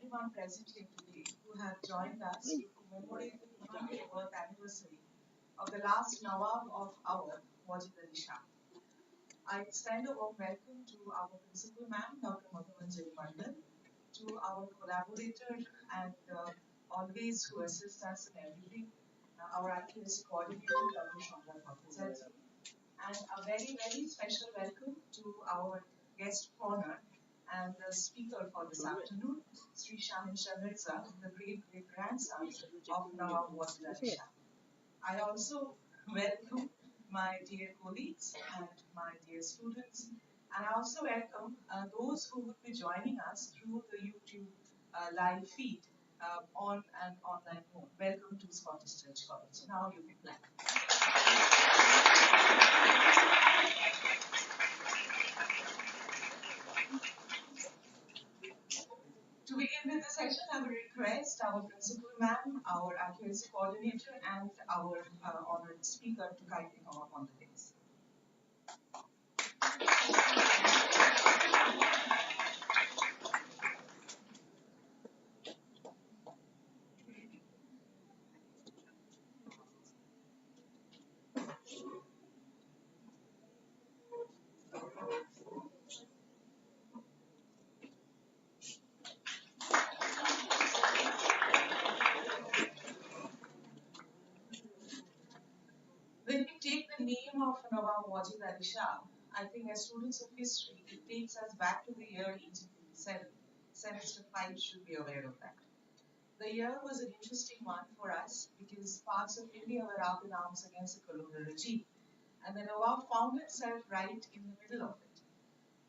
everyone present here today who have joined us to commemorate the 200th birth anniversary of the last Nawab of our Wajid Shah. I extend a warm welcome to our principal ma'am, Dr. Wajid, to our collaborator and always who assists us in everything, our accuracy coordinator, Dr. Shah, and a very, very special welcome to our guest of honor and the speaker for this afternoon, Sri Shah, the great great grandson of Nawab Wajid Shah. I also welcome my dear colleagues and my dear students, and I also welcome those who would be joining us through the YouTube live feed on an online mode. Welcome to Scottish Church College. Now you can clap. To begin with the session, I will request our principal ma'am, our accuracy coordinator, and our honored speaker to kindly come up on the dais. When we take the name of Nawab Wajid Shah, I think as students of history, it takes us back to the year 1857. Semester 5 should be aware of that. The year was an interesting one for us because parts of India were up in arms against the colonial regime, and the Nawab found himself right in the middle of it.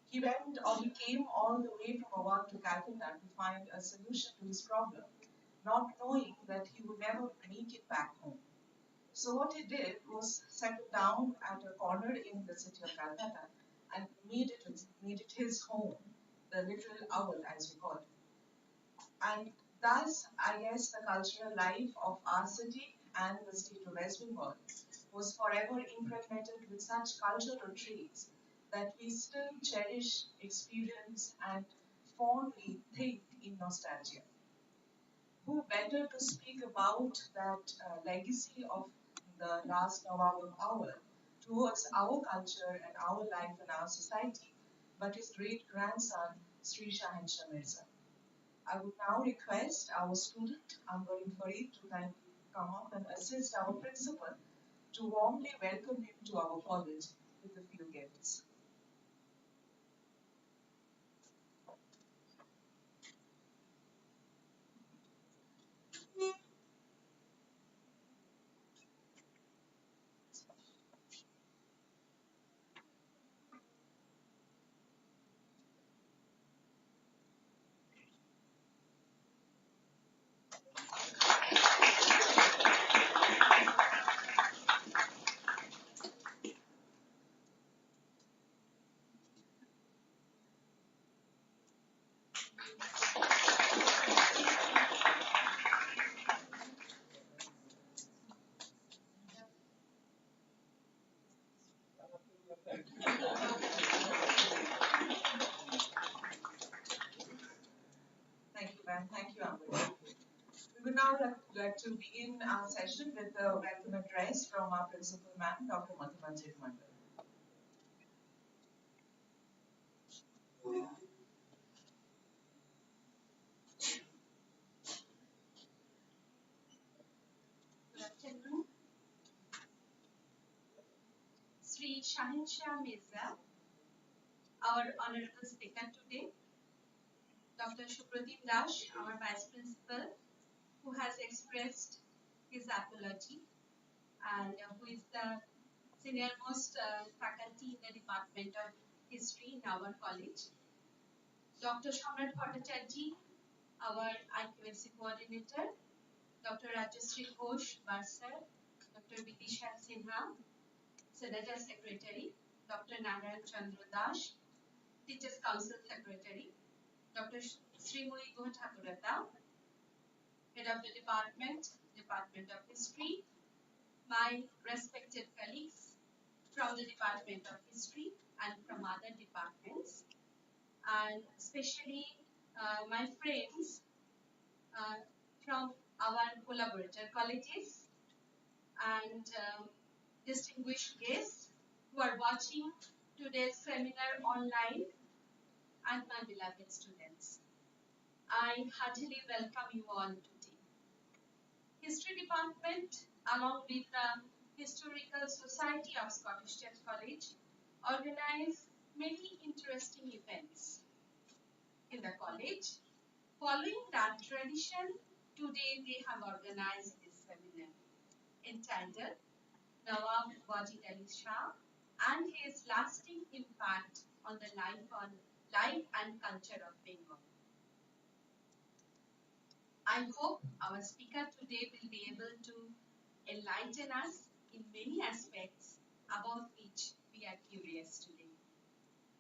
He came all the way from Awad to Calcutta to find a solution to his problem, not knowing that he would never make it back home. So what he did was settle down at a corner in the city of Calcutta and made it his home, the little owl as we call it. And thus, I guess the cultural life of our city and the state of West Bengal was forever impregnated with such cultural traits that we still cherish, experience, and fondly think in nostalgia. Who better to speak about that legacy of the last Nawab hour towards our culture and our life and our society, but his great grandson, Sri Shah Mirza. I would now request our student, Ambarin Farid, to kindly come up and assist our principal to warmly welcome him to our college with a few gifts. Thank you, ma'am. Thank you, Ambarin. We would now like to begin our session with the welcome address from our principal ma'am, Dr. Madhumanjit Mandal. Good afternoon. Sri Shah Mirza, our honorable speaker today, Dr. Supratim Dash, our vice principal, who has expressed his apology and who is the senior most faculty in the Department of History in our college, Dr. Shamrat Bhattacharjee, our IQAC coordinator, Dr. Rajashree Ghosh, Bursar, Dr. Vidisha Sinha, Senator Secretary, Dr. Narayan Chandra Das, Teachers Council Secretary, Dr. Srimuri Thakurata, Head of the Department of History, my respected colleagues from the Department of History and from other departments, and especially my friends uh, from our collaborator colleges and distinguished guests who are watching today's seminar online, and my beloved students. I heartily welcome you all today. History Department, along with the Historical Society of Scottish Church College, organize many interesting events in the college. Following that tradition, today they have organized this seminar entitled Nawab Wajid Shah and his lasting impact on the life and culture of Bengal. I hope our speaker today will be able to enlighten us in many aspects about which we are curious today.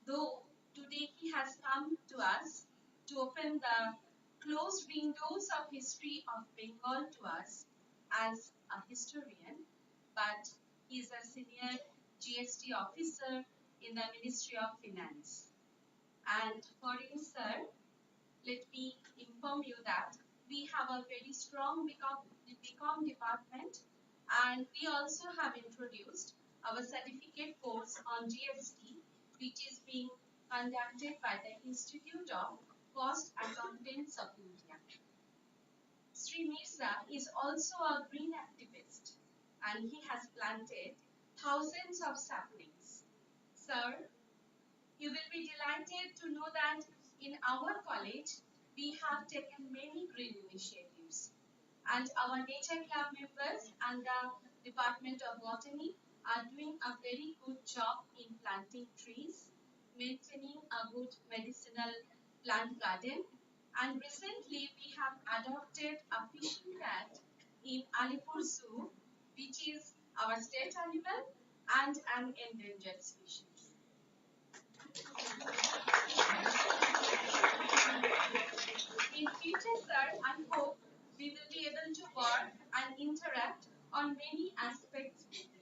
Though today he has come to us to open the closed windows of history of Bengal to us as a historian, but he is a senior GST officer in the Ministry of Finance. And for him, sir, let me inform you that we have a very strong BCom department, and we also have introduced our certificate course on GST, which is being conducted by the Institute of Cost Accountants of India. Sri Mirza is also a green activist, and he has planted thousands of saplings. Sir, you will be delighted to know that in our college, we have taken many green initiatives. And our nature club members and the Department of Botany are doing a very good job in planting trees, maintaining a good medicinal plant garden. And recently, we have adopted a fishing cat in Alipur Zoo, which is our state animal and an endangered species. In future, sir, I hope we will be able to work and interact on many aspects with you.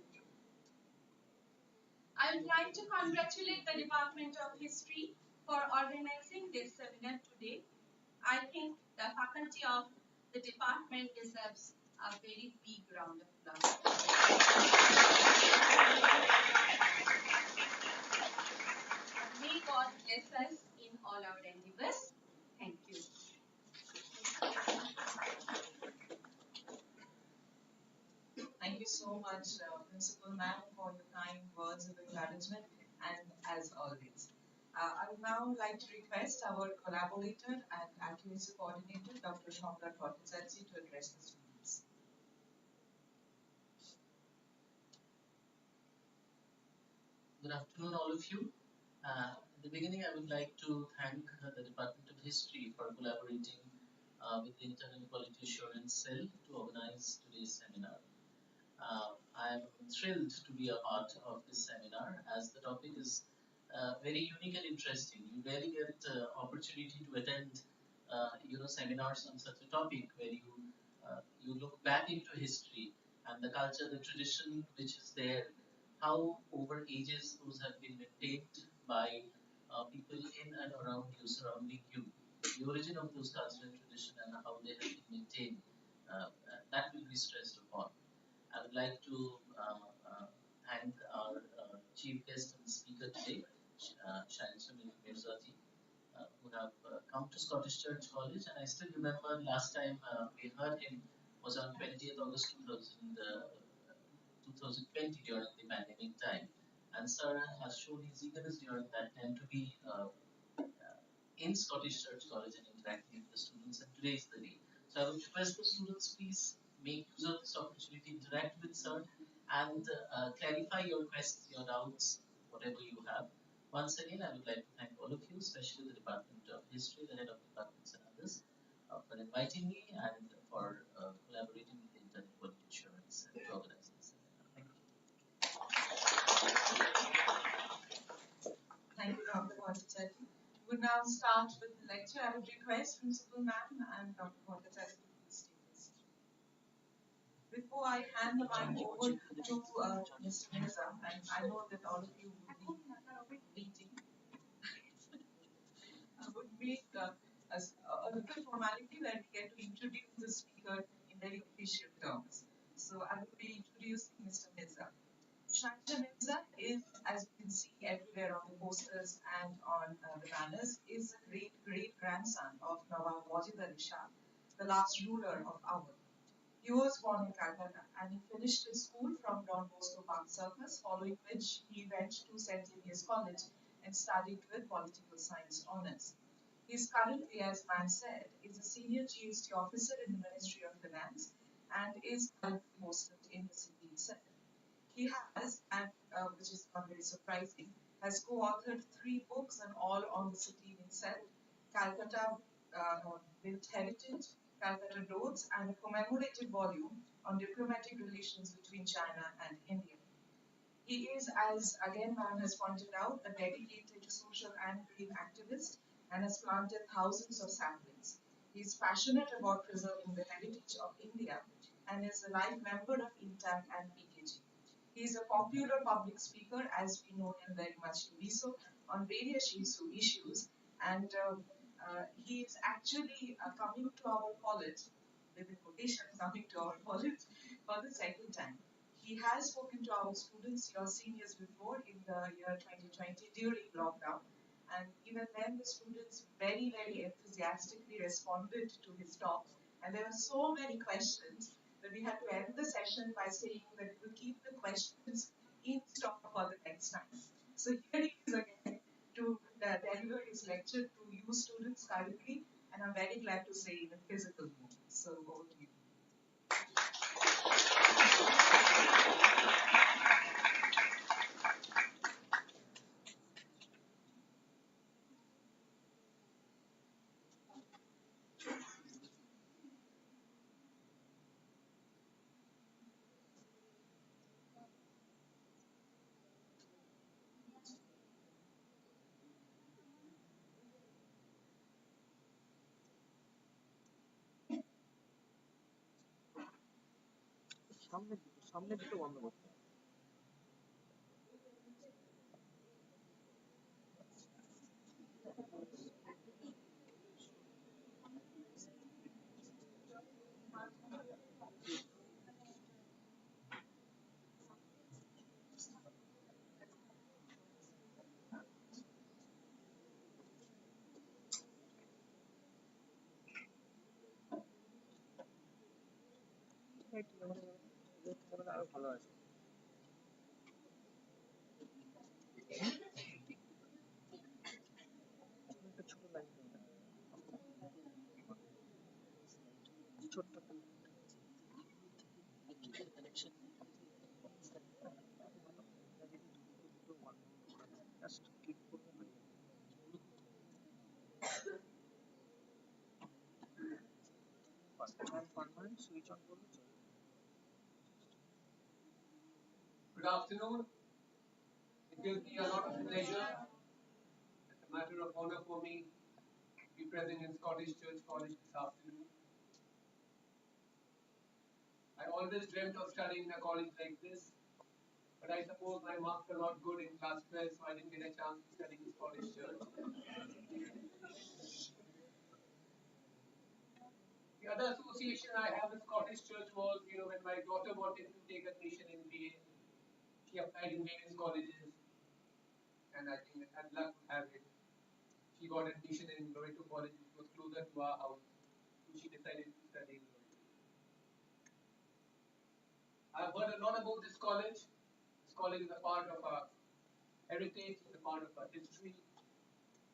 I would like to congratulate the Department of History for organizing this seminar today. I think the faculty of the department deserves a very big round of applause. May God bless us in all our endeavors. Thank you. Thank you so much, Principal Ma'am, for your kind words of encouragement and as always. I would now like to request our collaborator and accuracy coordinator, Dr. Shomla Trottensetsi, to address the students. Good afternoon, all of you. In the beginning, I would like to thank the Department of History for collaborating with the Internal Quality Assurance Cell to organize today's seminar. I am thrilled to be a part of this seminar as the topic is very unique and interesting. You rarely get opportunity to attend, seminars on such a topic where you look back into history and the culture, the tradition which is there, how over ages those have been maintained by people in and around you, surrounding you, the origin of those cultural tradition and how they have been maintained. That will be stressed upon. I would like to thank our chief guest and speaker today, Shah Mirzaji, who have come to Scottish Church College. And I still remember last time we heard him was on 20th August 2020 during the pandemic time. And Sir has shown his eagerness during that time to be in Scottish Church College and interacting with the students, and today is the day. So I would request the students, please make use of this opportunity, interact with Sir, and clarify your questions, your doubts, whatever you have. Once again, I would like to thank all of you, especially the Department of History, the head of departments and others, for inviting me and for collaborating with the Internal Quality Assurance to organize this seminar. Thank you. Thank you, Dr. Trottensetsi. We will now start with the lecture. I would request Principal Ma'am and Dr. Trottensetsi to please take this. Before I hand the mic over to Mr. Mirza, and I know that all of you will be meeting, I would make a little formality where we get to introduce of Nawab Wajid Shah, the last ruler of Awadh. He was born in Calcutta and he finished his school from Don Bosco Park Circus, following which he went to St. Xavier's College and studied with political science honors. He is currently, as Man said, is a senior GST officer in the Ministry of Finance and is currently posted in the city itself. He has, and which is not very surprising, has co-authored three books and all on the city itself: Calcutta Built Heritage, Calcutta Roads, and a commemorative volume on diplomatic relations between China and India. He is, as again Ma'am has pointed out, a dedicated social and green activist and has planted thousands of saplings. He is passionate about preserving the heritage of India and is a life member of INTAC and PKG. He is a popular public speaker, as we know him very much to be so, on various issues, and he is actually coming to our college, with the quotation, coming to our college for the second time. He has spoken to our students, your seniors, before in the year 2020 during lockdown. And even then, the students very enthusiastically responded to his talk. And there were so many questions that we had to end the session by saying that we'll keep the questions in stock for the next time. So here he is again to deliver his lecture to you students currently, and I'm very glad to say in a physical mode. So over to you. Good afternoon. It gives me a lot of pleasure. It's a matter of honor for me to be present in Scottish Church College this afternoon. I always dreamt of studying in a college like this, but I suppose my marks are not good in class 12, so I didn't get a chance to study in Scottish Church. The other association I have with Scottish Church was, when my daughter wanted to take admission in BA, she applied in various colleges, and I think had luck to have it. She got admission in Loreto College, which was closer to our house, so she decided to study in Loreto. I've heard a lot about this college. This college is a part of our heritage, it's a part of our history.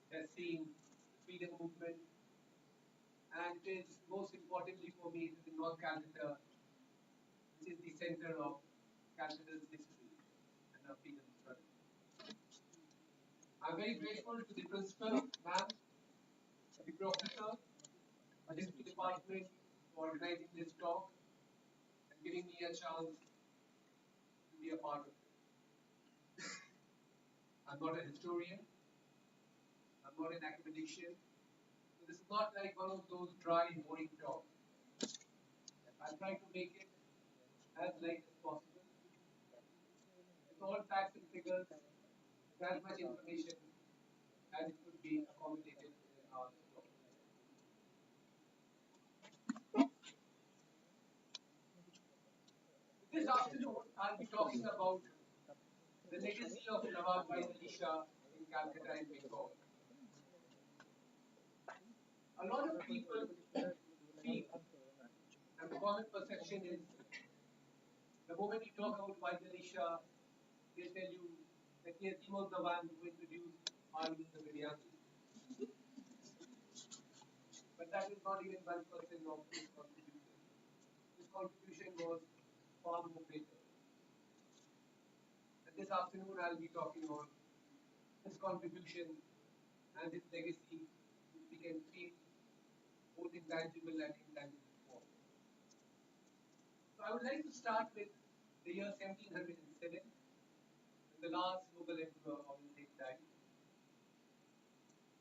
It has seen the freedom movement, and it is most importantly for me, it is in North Calcutta, which is the center of Calcutta's history and our freedom struggle. I'm very grateful to the principal, ma'am, the professor, the history department for organizing this talk and giving me a chance to be a part of it. I'm not a historian, I'm not an academician, so this is not like one of those dry, boring talks. I'll try to make it as light as possible. With all facts and figures, with as much information as it could be accommodated in our talk. This afternoon, I'll be talking about the legacy of Nawab Wajid Ali Shah in Calcutta and Bengal. A lot of people feel, and the common perception is, the moment you talk about Wajid Shah, they tell you that yes, he was the one who introduced aloo in the biryani. But that is not even 1% of his contribution. His contribution was far more greater. And this afternoon I'll be talking on his contribution and his legacy, which we can feel both in tangible and intangible form. So I would like to start with the year 1707, when the last Mughal emperor Aurangzeb died.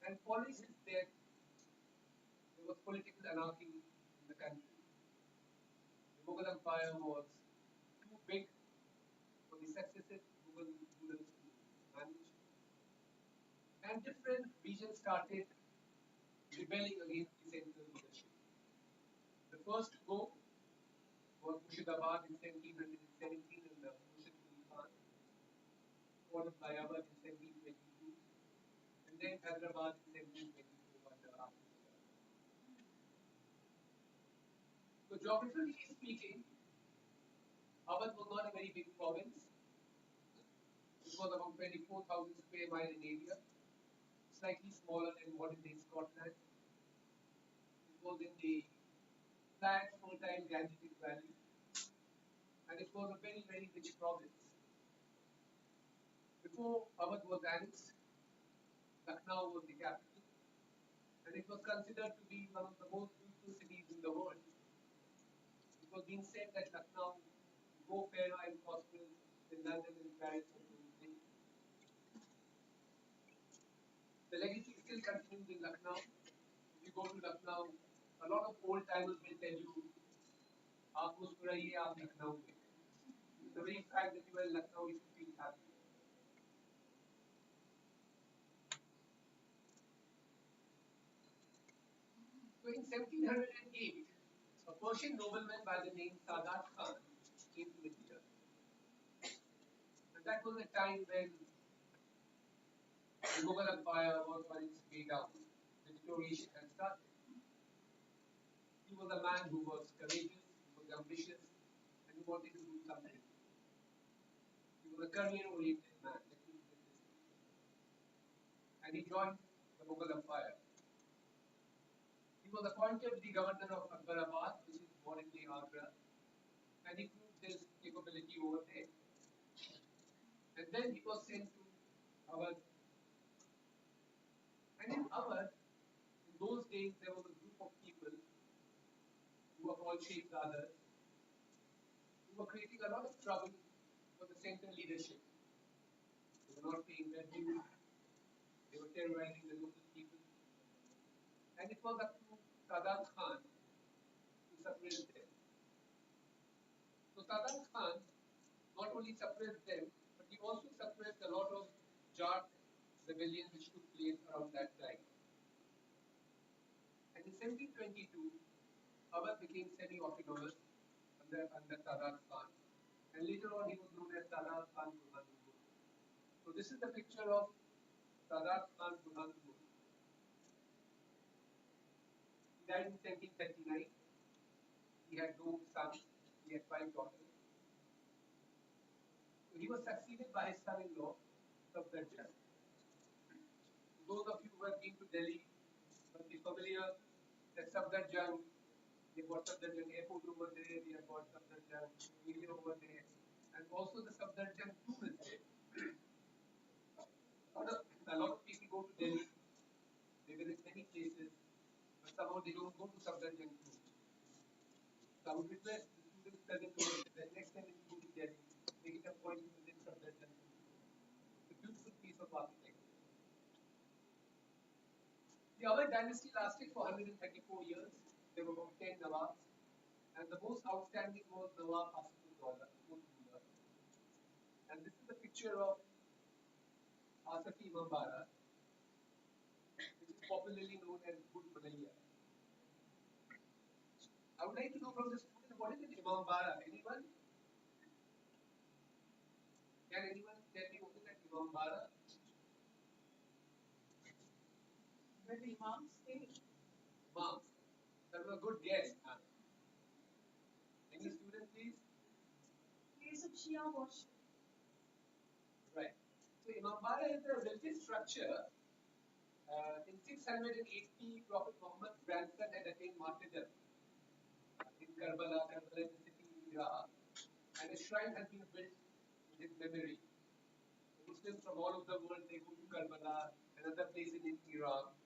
And following his death, there was political anarchy in the country. The Mughal Empire was too big for the successive Mughal rulers to manage, and different regions started rebelling against the central leadership. The first to go was Murshidabad in 1717 under Murshid Ali Khan, followed by Awadh in 1722, and then Hyderabad in 1724 under Ahmed Shah. So, geographically speaking, Awadh was not a very big province. It was about 24,000 square mile in area, slightly smaller than modern day Scotland. It was in the flat, fertile Gangetic Valley, and it was a very, very rich province. Before Awadh was annexed, Lucknow was the capital, and it was considered to be one of the most beautiful cities in the world. It was being said that Lucknow is more fairer and prosperous than London and Paris of those days. The legacy still continues in Lucknow. If you go to Lucknow, a lot of old timers will tell you, "आप मुस्कुराइए, आप लखनऊ में." The very fact that you are in Lucknow, you should feel happy. So in 1708, a Persian nobleman by the name Sadat Khan came to India. And that was a time when the Mughal Empire was on its way down. The deterioration had started. He was a man who was courageous, he was ambitious, and he wanted to do something. He was a career-oriented man, let me put it this way. And he joined the Mughal Empire. He was appointed the governor of Akbarabad, which is modern-day Agra, and he proved his capability over there. And then he was sent to Awadh. And in Awadh, in those days, there was a group of people who were called Shehzadas, who were creating a lot of trouble for the central leadership. They were not paying their dues, they were terrorizing the local people. And it was up to Sadat Khan to suppress them. So Sadat Khan not only suppressed them, but he also suppressed a lot of Jat rebellion which took place around that time. And in 1722, Awadh became semi-autonomous under Sadat Khan. And later on, he was known as Sadat Khan Burhanpur. So this is the picture of Sadat Khan Burhanpur. He died in 1739. He had no sons. He had 5 daughters. So he was succeeded by his son-in-law, Safdar. Those of you who have been to Delhi must be familiar that Safdar, they got Safdarjung Airport over there, they have got Safdarjung area over there, and also the Safdarjung tomb is there. A lot of people go to Delhi, they visit many places, but somehow they don't go to Safdarjung tomb. So I would request the students present over here that next time when you go to Delhi, make it a point to visit Safdarjung tomb. It's a beautiful piece of architecture. The Awadh dynasty lasted for 134 years. There were about 10 Nawabs, and the most outstanding was Nawab Asifullah, the fourth ruler. And this is a picture of Asafi Mambara, which is popularly known as Bud Malaya. I would like to know from the student, what is an Imambara? Anyone? Can anyone tell me what is an Imambara? Where the imams stay. Mom. That was a good guess. Any student, please? Place of Shia worship. Right. So Imambara is a religious structure. In 680, Prophet Muhammad's grandson had attained martyrdom in Karbala. Karbala is a city in Iraq. And a shrine has been built in his memory. Muslims from all over the world, they go to Karbala, another place in Iraq.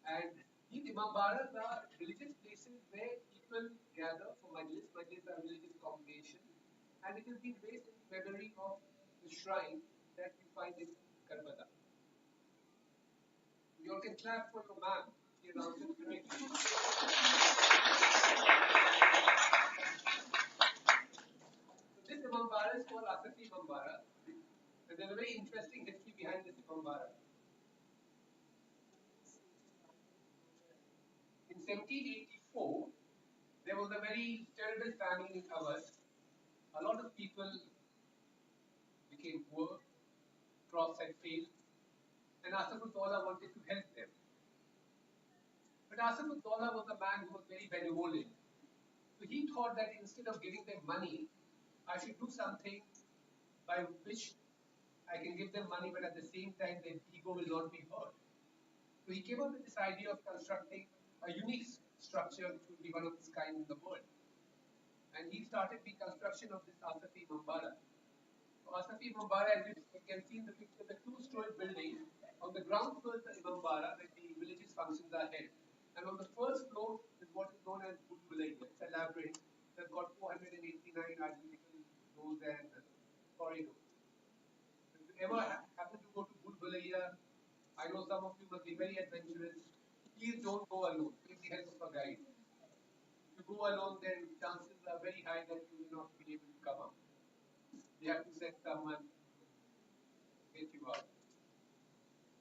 And these Imambaras are religious places where people gather for majlis. Majlis are religious congregation. And it has been based in memory of the shrine that you find in Karbala. You all can clap for your ma'am. She has answered correctly. So this Imambara is called Asafi Imambara. And there's a very interesting history behind this Imambara. In 1784, there was a very terrible famine in Awadh. A lot of people became poor, crops had failed, and Asafuddaula wanted to help them. But Asafuddaula was a man who was very benevolent. So he thought that instead of giving them money, I should do something by which I can give them money, but at the same time their ego will not be hurt. So he came up with this idea of constructing a unique structure which would be one of its kind in the world. And he started the construction of this Asafi Mambara. So Asafi Mambara, as you can see in the picture, the two-story building. On the ground floor is the Imambara, where the religious functions are held. And on the first floor is what is known as Bulbulaiya. It's a labyrinth that's got 489 identical doors and corridors. If you ever happen to go to Bulbulaiya, I know some of you must be very adventurous. Please don't go alone. Take the help of a guide. If you go alone, then chances are very high that you will not be able to come out. You have to send someone to get you out.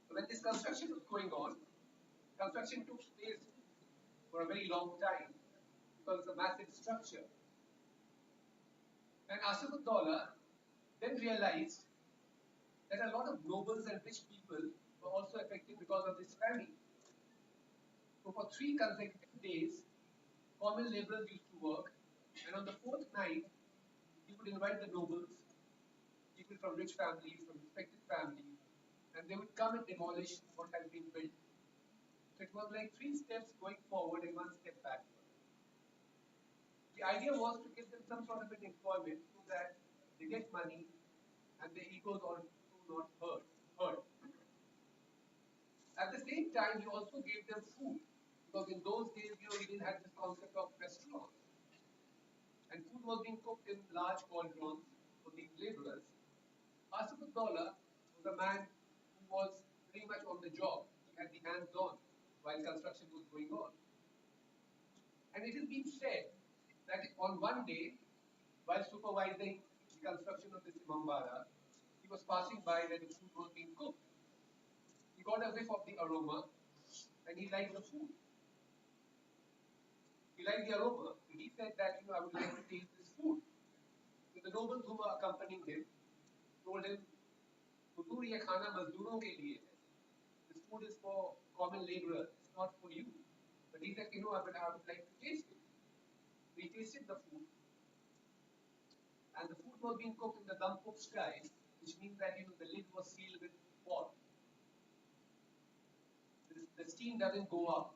So when this construction was going on, construction took place for a very long time because it's a massive structure. And Asafuddaula then realized that a lot of nobles and rich people were also affected because of this famine. So for 3 consecutive days, common laborers used to work, and on the fourth night, he would invite the nobles, people from rich families, from respected families, and they would come and demolish what had been built. So it was like 3 steps going forward and 1 step backward. The idea was to give them some sort of an employment so that they get money and their egos also not hurt. At the same time, he also gave them food because in those days, we didn't have this concept of restaurants. And food was being cooked in large cauldrons for these laborers. Asafuddaula was a man who was pretty much on the job. He had the hands on while construction was going on. And it is being said that on one day, while supervising the construction of this Imambara, he was passing by where the food was being cooked. He got a whiff of the aroma and he liked the food. He liked the aroma. So he said that, I would like to taste this food. So the nobles who were accompanying him told him, "Huzur, ye khana mazduron ke liye hai. This food is for common laborers. It's not for you." But he said, but I would like to taste it. So he tasted the food. And the food was being cooked in the dum cook style, which means that, the lid was sealed with pot. The steam doesn't go up.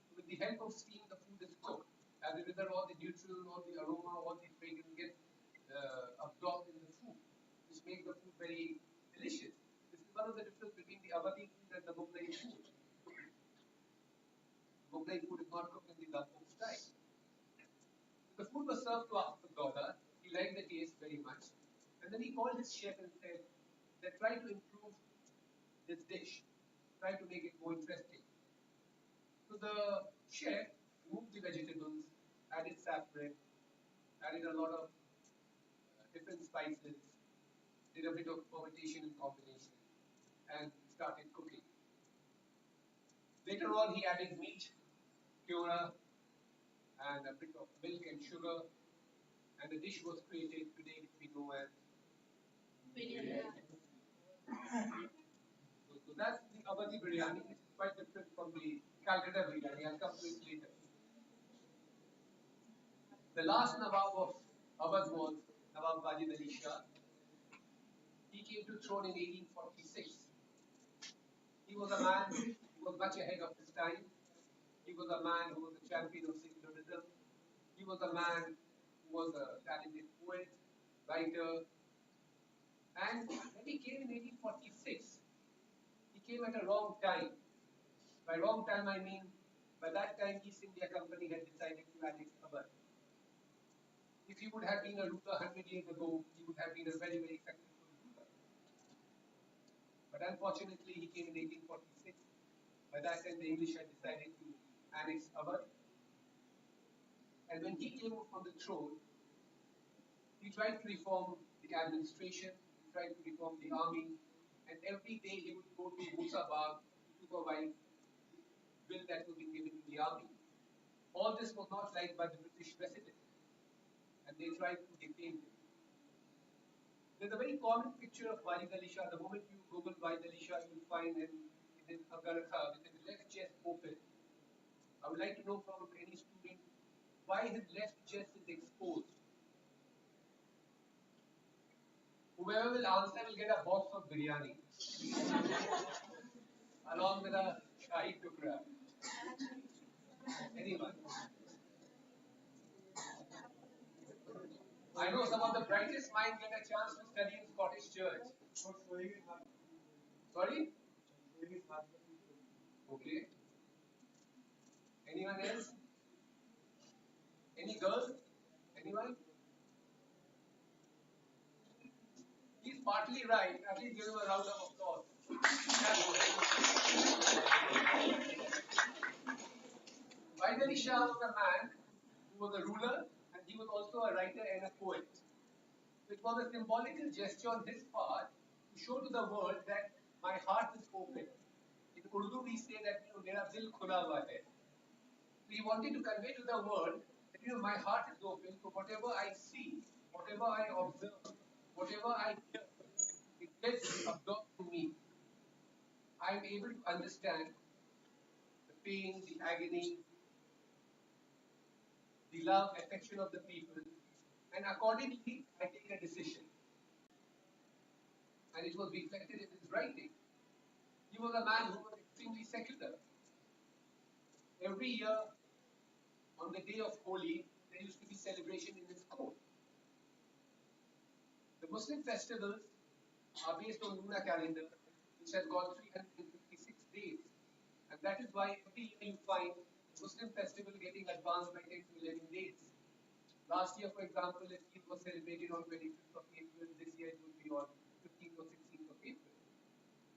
So with the help of steam, the food is cooked. As a result, all the nutrients, all the aroma, all the fragrance get absorbed in the food, which makes the food very delicious. This is one of the differences between the Awadhi food and the Mughlai food. Mughlai food is not cooked in the dum cook style. So the food was served to Asafuddaula. He liked the taste very much. And then he called his chef and said that try to improve this dish, try to make it more interesting. So the chef removed the vegetables, added saffron, added a lot of different spices, did a bit of fermentation and combination, and started cooking. Later on, he added meat, curra, and a bit of milk and sugar, and the dish was created today, which we know as Biryani. So that's the Awadhi biryani, which is quite different from the Calcutta biryani. I'll come to it later. The last Nawab of Awadh was Nawab Wajid Ali Shah. He came to throne in 1846. He was a man who was much ahead of his time. He was a man who was a champion of secularism. He was a man who was a talented poet, writer, and when he came in 1846, he came at a wrong time. By wrong time, I mean by that time East India Company had decided to annex Awadh. If he would have been a ruler 100 years ago, he would have been a very, very successful ruler. But unfortunately, he came in 1846. By that time, the English had decided to annex Awadh. And when he came on the throne, he tried to reform the administration, he tried to reform the army, and every day he would go to Musabag to supervise the bill that was being given to the army. All this was not liked by the British president, and they tried to detain him. There's a very common picture of Wajid Ali Shah. The moment you Google Wajid Ali Shah, you'll find him in Agartha with his left chest open. I would like to know from any student why his left chest is exposed. Whoever will answer will get a box of biryani along with a shahi tukra. Anyone? I know some of the brightest minds get a chance to study in Scottish Church. Sorry? Okay. Anyone else? Any girls? Anyone? He's partly right. At least give him a round of applause. Vaidali Shah was a man who was a ruler and he was also a writer and a poet. It was a symbolical gesture on his part to show to the world that my heart is open. In Urdu, we say that mera dil khula hua hai. So he wanted to convey to the world that my heart is open. So whatever I see, whatever I observe, whatever I hear, it gets absorbed in me. I am able to understand the pain, the agony, the love, affection of the people, and accordingly, I take a decision. And it was reflected in his writing. He was a man who was extremely secular. Every year, on the day of Holi, there used to be celebration in his court. The Muslim festivals are based on lunar calendar, which has got 356 days. And that is why every year you find Muslim festival getting advanced by 10 to 11 days. Last year, for example, if Eid was celebrated on 25th of April, this year it would be on 15th or 16th of April.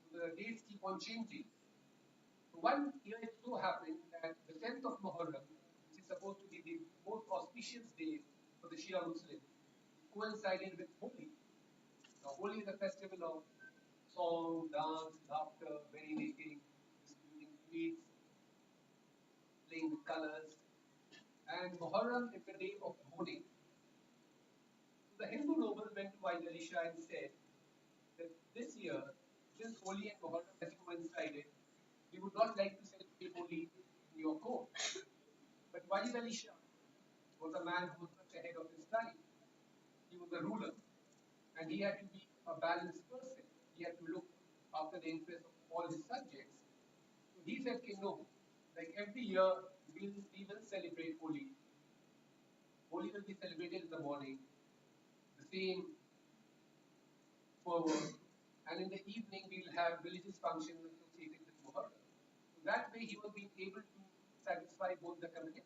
So the dates keep on changing. So one year it so happened that the 10th of Muharram, which is supposed to be the most auspicious day for the Shia Muslims, coincided with Holi. Now, Holi is a festival of song, dance, laughter, merrymaking, distributing sweets, playing with colors. And Muharram is the day of mourning. So the Hindu noble went to Vaidali Shah and said that this year, since Holi and Muharram has coincided, we would not like to celebrate Holi in your court. But Wajid Ali Shah was a man who was much ahead of his time. He was a ruler, and he had to be a balanced person. He had to look after the interests of all his subjects. So he said, no, like every year, we will celebrate Holi. Holi will be celebrated in the morning, the same fervor, and in the evening we will have religious functions associated with Muharram. So that way he was being able to satisfy both the community.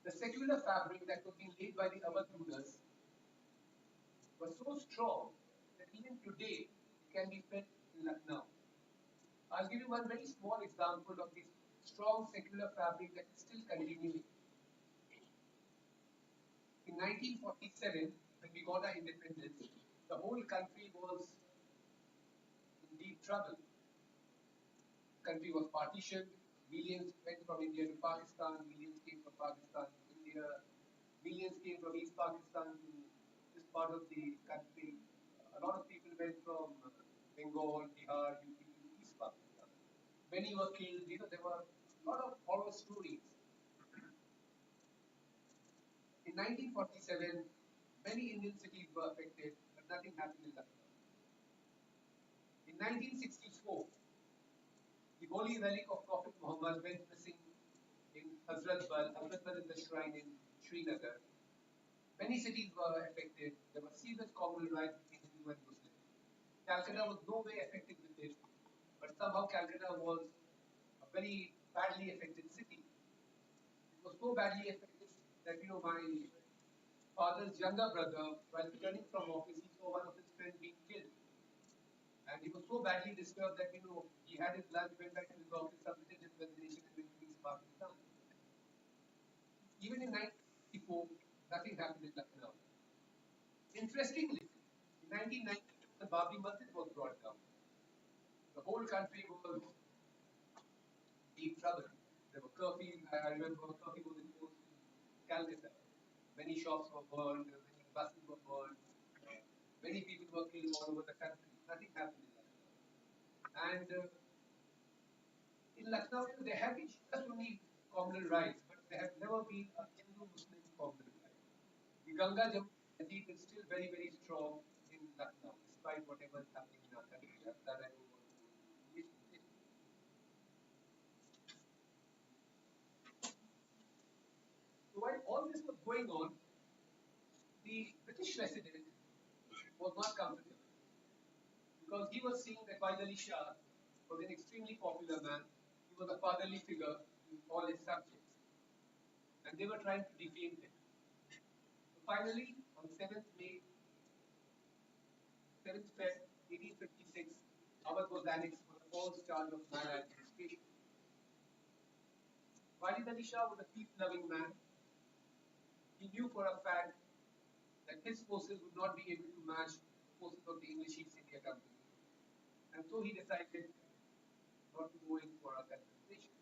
The secular fabric that was being laid by the Awadh rulers was so strong that even today it can be felt in Lucknow. I'll give you one very small example of this strong secular fabric that is still continuing. In 1947, when we got our independence, the whole country was in deep trouble. The country was partitioned. Millions went from India to Pakistan. Millions came from Pakistan to India. Millions came from East Pakistan to this part of the country. a lot of people went from Bengal, Bihar, UP to East Pakistan. Many were killed. There were a lot of horror stories. In 1947, many Indian cities were affected, but nothing happened in Lucknow. In 1964, the holy relic of Prophet Muhammad went missing in Hazrat Bal. Hazrat Bal is the shrine in Srinagar. Many cities were affected. There were serious communal riots between Hindu and Muslim. Calcutta was no way affected with it, but somehow Calcutta was a very badly affected city. It was so badly affected that my father's younger brother, while returning from office, he saw one of his friends being killed. And he was so badly disturbed that he had his lunch, went back to his office, submitted his resignation, and went to East Pakistan. Even in 1964, nothing happened in Lucknow. Interestingly, in 1992, the Babri Masjid was brought down. The whole country was deep trouble. There were curfews. I remember curfew was imposed in Calcutta. Many shops were burned, many buses were burned, many people were killed all over the country. Nothing happened in Lucknow. And in Lucknow, there have been just only communal rights, but there have never been a Hindu-Muslim communal right. The Ganga Jamuna Tehzeeb is still very, very strong in Lucknow, despite whatever is happening in our country. That I don't want to go into. So while all this was going on, the British resident was not comfortable because he was seeing that Wajid Shah was an extremely popular man. He was a fatherly figure to all his subjects, and they were trying to defame him. So finally, on 7th May, 7th Feb 1856, Awad was annexed for the false charge of maladministration. Wajid Shah was a peace-loving man. He knew for a fact that his forces would not be able to match the forces of the English East India Company. And so he decided not to go in for a confrontation.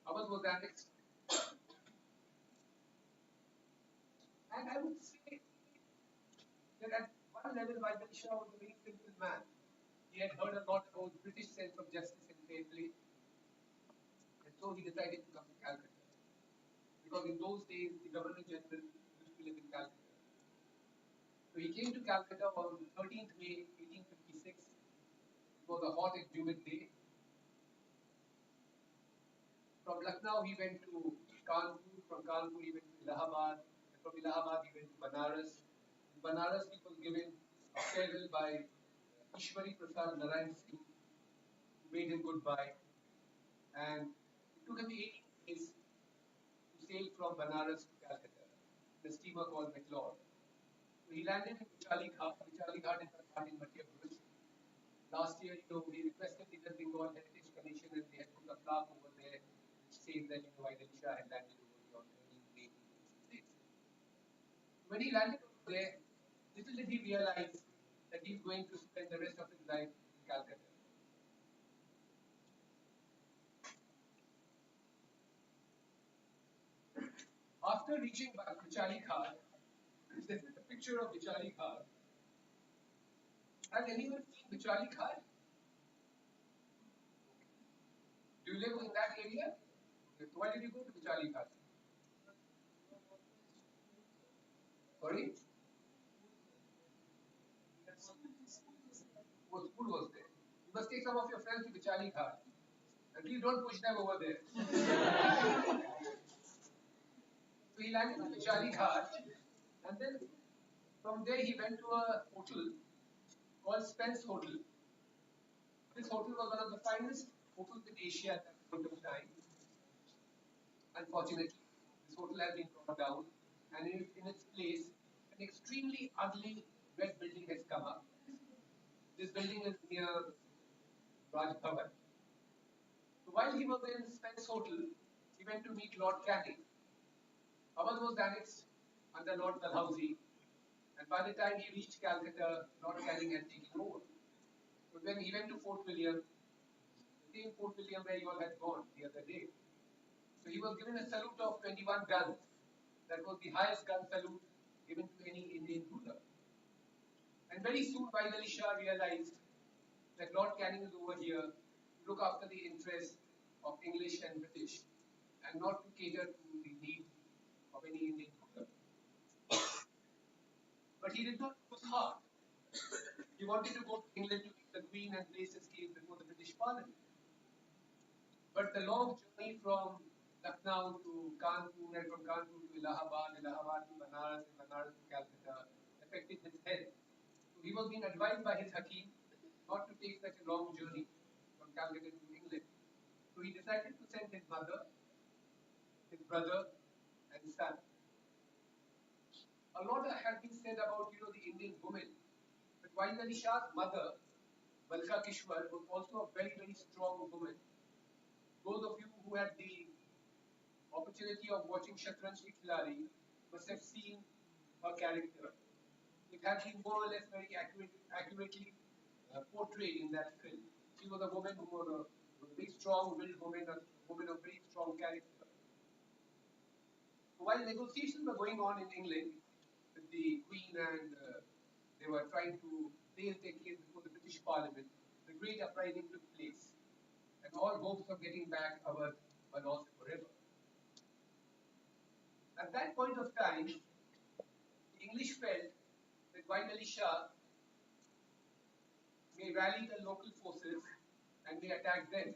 Ours was annexed. And I would say that at one level, Wajid Shah was a very simple man. He had heard a lot about British sense of justice and fair play, and so he decided to come to Calcutta. Because in those days, the Governor General used to live in Calcutta. So he came to Calcutta on 13th May 1856. It was a hot and humid day. From Lucknow, he went to Kanpur. From Kanpur, he went to Allahabad. And from Allahabad, he went to Banaras. In Banaras, he was given a farewell by Ishwari Prasad Narayan Singh, who made him goodbye. And it took him 18 days to sail from Banaras to Calcutta, the steamer called McLeod. So he landed in Vichali Ghat. Vichali Ghat is a ghat in Madhya Pradesh. Last year, he requested the West Bengal Heritage Commission and they had put a plaque over there which says that, Wajid Shah had landed over here on 13th May 1866. When he landed over there, little did he realize that he's going to spend the rest of his life in Calcutta. After reaching Vichali Ghat, this is a picture of Vichali Ghat. Has anyone seen Vichali Ghat? Do you live in that area? Okay, so why did you go to Vichali Ghat? Sorry? What school was there? You must take some of your friends to Vichali Ghat. And please don't push them over there. So he landed in Vichali Ghat, and then from there he went to a hotel called Spence Hotel. This hotel was one of the finest hotels in Asia at that point of time. Unfortunately, this hotel has been brought down, and in its place, an extremely ugly red building has come up. This building is near Raj Bhavan. So while he was in Spence Hotel, he went to meet Lord Canning. Awadh was annexed under Lord Dalhousie, and by the time he reached Calcutta, Lord Canning had taken over. So when he went to Fort William, the same Fort William where you all had gone the other day. So he was given a salute of 21 guns. That was the highest gun salute given to any Indian ruler. And And very soon, Waidali Shah realized that Lord Canning is over here to look after the interests of English and British and not to cater to the needs of any Indian ruler. But he did not lose heart. He wanted to go to England to meet the Queen and place his case before the British Parliament. But the long journey from Lucknow to Kanpur and from Kanpur to Allahabad, Allahabad to Banaras, and Banaras to Calcutta affected his health. So he was being advised by his Hakim not to take such a long journey from Calcutta to England. So he decided to send his mother, his brother, and son. A lot has been said about the Indian women, but Waidali Shah's mother, Balka Kishwar, was also a very very strong woman. Those of you who had the opportunity of watching Shatranj Ki Khiladi must have seen her character. It has been more or less very accurately portrayed in that film. She was a woman who was a very strong-willed woman, a woman of very strong character. So while negotiations were going on in England with the Queen and they were trying to place their case before the British Parliament, the Great Uprising took place, and all hopes of getting back Awadh were lost forever. At that point of time, the English felt that White Ali Shah may rally the local forces and may attack them.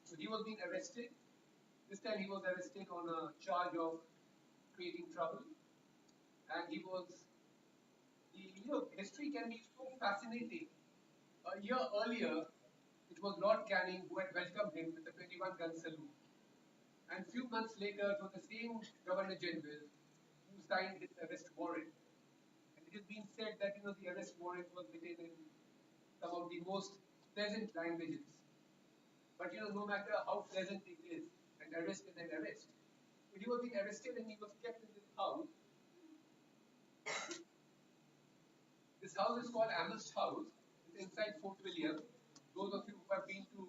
So he was being arrested. This time he was arrested on a charge of creating trouble. And he was, history can be so fascinating. A year earlier, it was Lord Canning who had welcomed him with a 21 gun salute. And few months later, it was the same Governor General who signed his arrest warrant. And it has been said that the arrest warrant was written in some of the most pleasant languages. But no matter how pleasant it is, an arrest is an arrest. So he was being arrested and he was kept in this house. This house is called Amherst House. It's inside Fort William. Those of you who have been to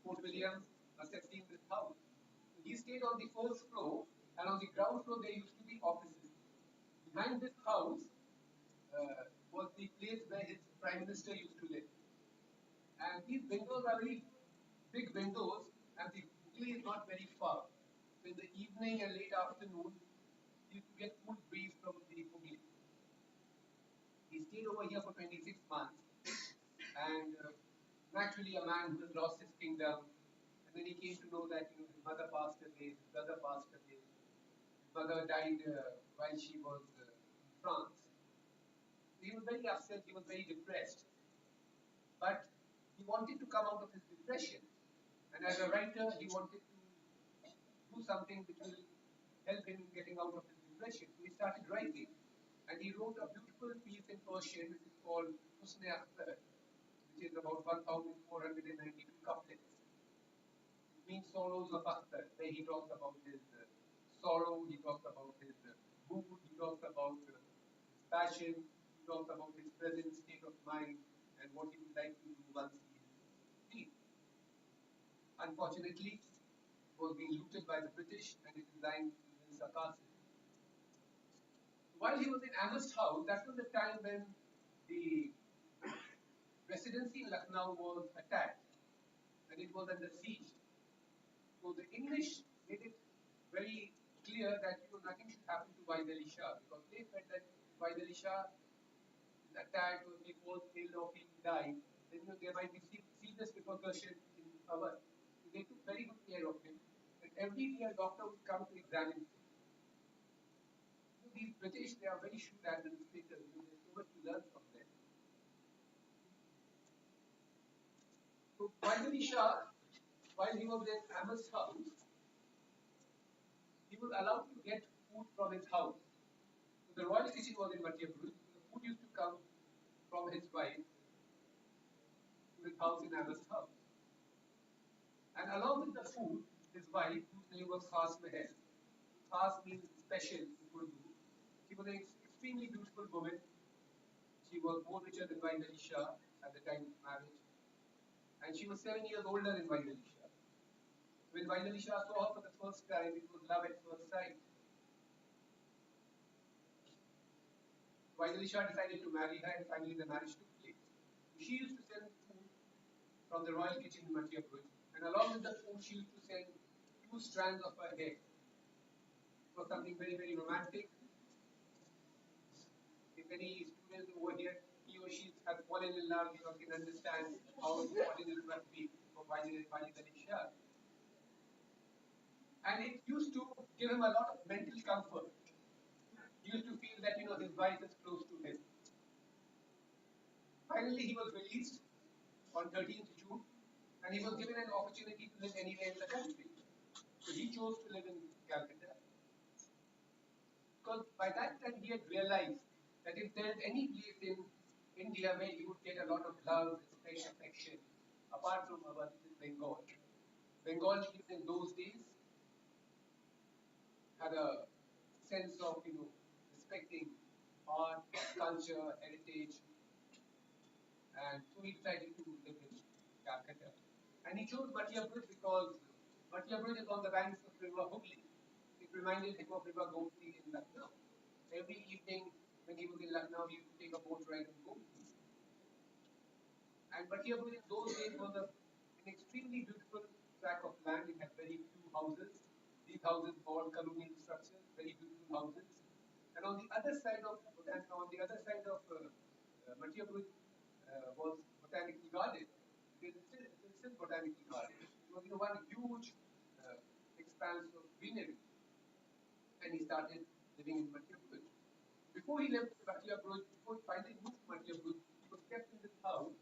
Fort William must have seen this house. So he stayed on the first floor, and on the ground floor there used to be offices. Behind this house was the place where his prime minister used to live. And these windows are very big windows, and the Hooghly is not very far. So in the evening and late afternoon, you could get cool breeze from the Hooghly. He stayed over here for 26 months, and naturally a man who has lost his kingdom, and then he came to know that his mother passed away, his brother passed away, his mother died while she was in France. So he was very upset, he was very depressed. But he wanted to come out of his depression. And as a writer, he wanted to do something which will help him in getting out of his depression. So he started writing. And he wrote a beautiful piece in Persian which is called Husn-e Akhtar, which is about 1,492 couplets. It means sorrows of Akhtar, where he talks about his sorrow, he talks about his mood, he talks about his passion, he talks about his present state of mind, and what he would like to do once he is free. Unfortunately, it was being looted by the British and it resigned in Sarkasm. While he was in Amherst House, that was the time when the residency in Lucknow was attacked and it was under siege. So the English made it very clear that nothing should happen to Waidali Shah because they felt that Waidali Shah is attacked or he falls ill or he died, then there might be serious repercussions in Awadh. So they took very good care of him, and every year a doctor would come to examine him. These British, they are very shrewd administrators. There's so much to learn from them. So Waidali Shah, while he was in Amherst House, he was allowed to get food from his house. So the royal kitchen was in Matiyapur. The food used to come from his wife to his house in Amherst House. And along with the food, his wife, whose name was Khas Mahal. Khas means special in Urdu. She was an extremely beautiful woman. She was more richer than Waidali Shah at the time of marriage. And she was 7 years older than Waidali Shah. When Waidali Shah saw her for the first time, it was love at first sight. Finally, Shah decided to marry her, and finally the marriage took place. She used to send food from the royal kitchen in Madhya Pradesh, and along with the food, she used to send 2 strands of her hair. It was something very, very romantic. If any student over here, he or she has fallen in love, you can understand how important it must be for Wajid Ali Shah. And it used to give him a lot of mental comfort. He used to feel that his wife is close to him. Finally, he was released on 13th June, and he was given an opportunity to live anywhere in the country. So he chose to live in Calcutta because by that time he had realized that if there is any place in India where he would get a lot of love, respect, affection, apart from our Bengal. Bengal, even in those days, had a sense of respecting art, culture, heritage, and so he decided to live in Calcutta. And he chose Madhya Pradesh because Madhya Pradesh is on the banks of River Hooghly. It reminded him of River Gomti in Lucknow. Every evening when he was in Lucknow, he used to take a boat ride on Gomti. And Madhya Pradesh in those days was an extremely beautiful tract of land. It had very few houses. These houses were all colonial structures, very beautiful houses. And on the other side of Madhya Pradesh was botanical garden. It is still botanical garden. It was one huge expanse of greenery, and he started living in Madhya Pradesh. Before he left Madhya Pradesh, before he finally moved to Madhya Pradesh, he was kept in this house,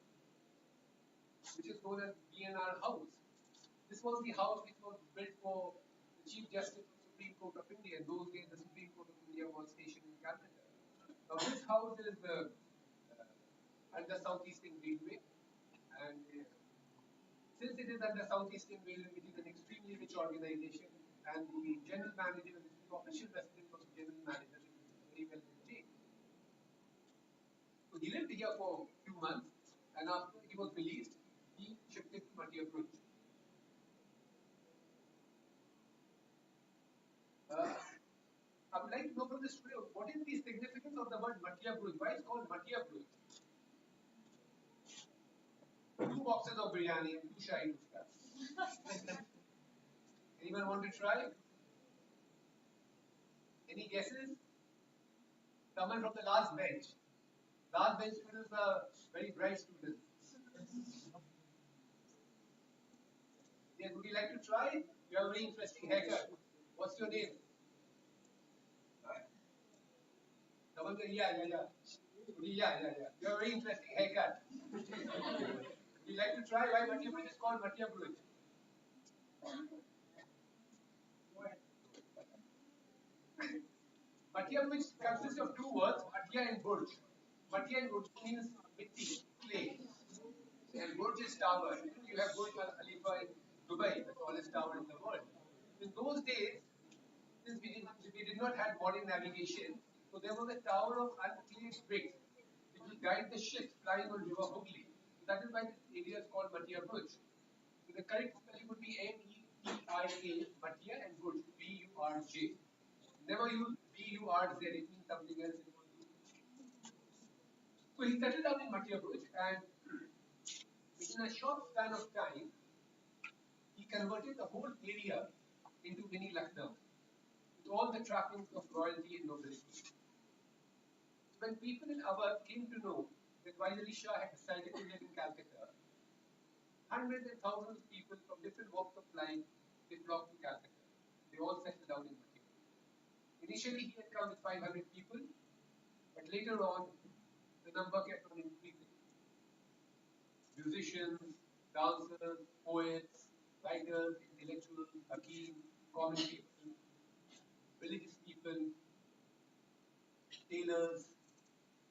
which is known as BNR House. This was the house which was built for the Chief Justice of the Supreme Court of India. In those days, the Supreme Court of India was stationed in Calcutta. Now, this house is under Southeastern Railway, and since it is under Southeastern Railway, it is an extremely rich organization, and the general manager, the official residence of the general manager, is very well maintained. So he lived here for a few months, and after he was released, he shifted to Madhya Pradesh. I would like to know from this story what is the significance of the word Madhya Pradesh? Why is it called Madhya Pradesh? 2 boxes of biryani and 2 shahi tuska. Anyone want to try? Any guesses? Someone from the last bench. Last bench students are very bright students. Yes, would you like to try? You have a very interesting haircut. What's your name? Someone said, yeah. Yeah. You have a very interesting haircut. Would you like to try why Madhya Pradesh is called Madhya Pradesh? Madhya Pradesh consists of 2 words, Madhya and Burj. Madhya and Burj means mitti, clay. And Burj is tower. You have Burj Al Khalifa in Dubai, the tallest tower in the world. In those days, since we did not have modern navigation, so there was a tower of unclaimed bricks which will guide the ships flying on River Hooghly. So that is why this area is called Madhya Burj. So the correct spelling would be Metia, Madhya, and Burj, Burj. Never use Burz, it means something else. So he settled down in Madhya Pradesh, and within a short span of time, he converted the whole area into mini Lucknow, with all the trappings of royalty and nobility. When people in Awadh came to know that Wajid Shah had decided to live in Calcutta, hundreds and thousands of people from different walks of life they flocked to Calcutta. They all settled down in Madhya Pradesh. Initially, he had come with 500 people, but later on, the number kept on increasing. Musicians, dancers, poets, writers, intellectuals, hakim, common people, religious people, tailors,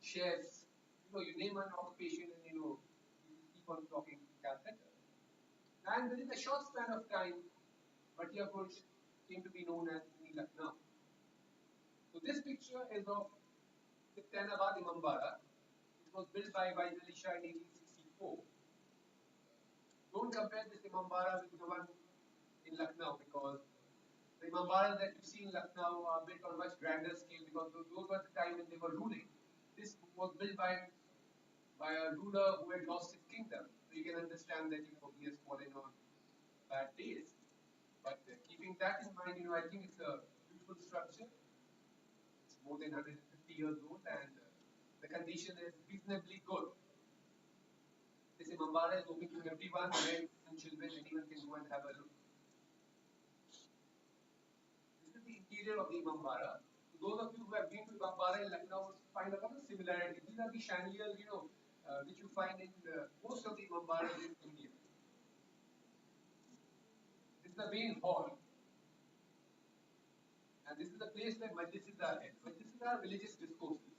chefs, you name an occupation and you keep on talking to Calcutta. And within a short span of time, Bhatia Burj came to be known as Mini Lucknow. So this picture is of Sittanabad Imambara. It was built by Wajid Shah in 1864. Don't compare this Imambara with the one in Lucknow because the Imambaras that you see in Lucknow are built on much grander scale because those were the time when they were ruling. This was built by a ruler who had lost his kingdom. So you can understand that he has fallen on bad days. But keeping that in mind, I think it's a beautiful structure. It's more than 150 years old, and the condition is reasonably good. This Imambara is open to everyone, men and children, anyone can go and have a look. This is the interior of the Imambara. Those of you who have been to Imambara in Lucknow will find a lot of similarities. These are the chandeliers, which you find in most of the Imambaras in India. This is the main hall, and this is the place where majlises are held. Majlises are religious discourses.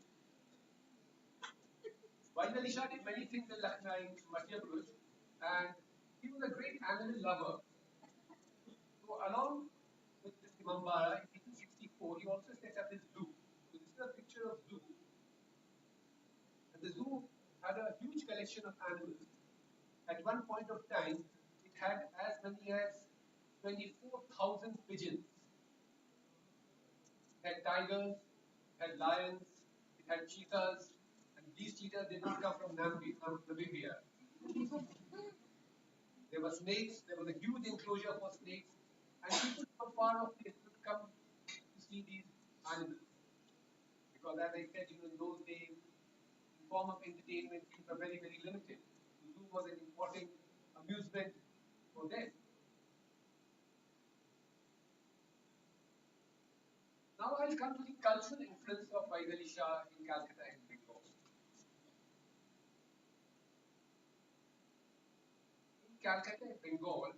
Wajid Ali Shah did many things in Lucknow, in Madhya Pradesh, and he was a great animal lover. So along with this Imambara in 1864, he also set up his zoo. So this is a picture of zoo. And the zoo had a huge collection of animals. At one point of time, it had as many as 24,000 pigeons. It had tigers, it had lions, it had cheetahs, and these cheetahs did not come from Namibia. There were snakes, there was a huge enclosure for snakes, and people from far off places would come to see these animals. Because as I said, in those days, the form of entertainment things were very, very limited. The zoo was an important amusement for them. Now I'll come to the cultural influence of Vaidali Shah in Calcutta and Bengal. In Calcutta and Bengal,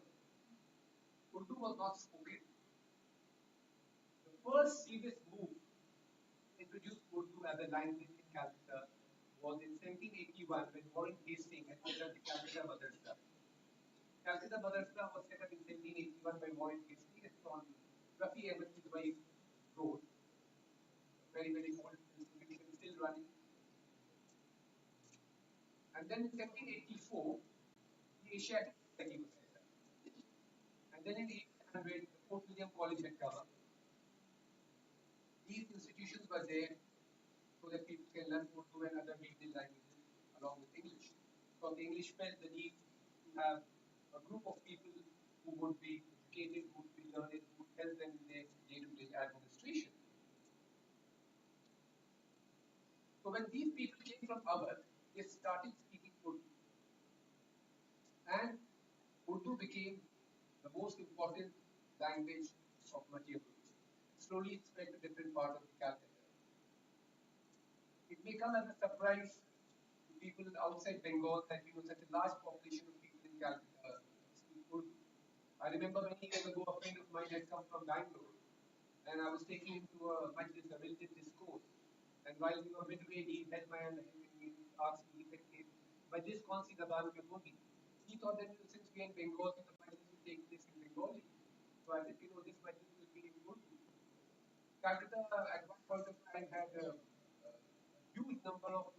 Urdu was not spoken. The first serious move to introduce Urdu as a language in Calcutta was in 1781 when Warren Hastings had set up the Calcutta Madrasa. Calcutta Madrasa was set up in 1781 by Warren Hastings. It's on Rafi Ahmed Kidwai Road, very, very old institution, still running. And then in 1784, the Asiatic Society was set up. And then in 1800, the Fort William College had come up. These institutions were there so that people can learn Urdu and other regional languages along with English. Because the English felt the need to have a group of people who would be educated, who would be learned, who would help them in their day-to-day administration. So when these people came from Awadh, they started speaking Urdu. And Urdu became the most important language of Madhya Pradesh. Slowly it spread to different parts of the Calcutta. It may come as a surprise to people outside Bengal that such a large population of people in Calcutta speak Urdu. I remember many years ago a friend of mine had come from Bangalore and I was taking him to a majlis, a religious discourse. And while we were midway, he held my hand and he asked me, he said, majlis kaun si zaban mein hogi? He thought that since we are in Bengal, the majlis will take place in Bengali. So I said, this majlis will be in Urdu. Calcutta at one point of time had a huge number of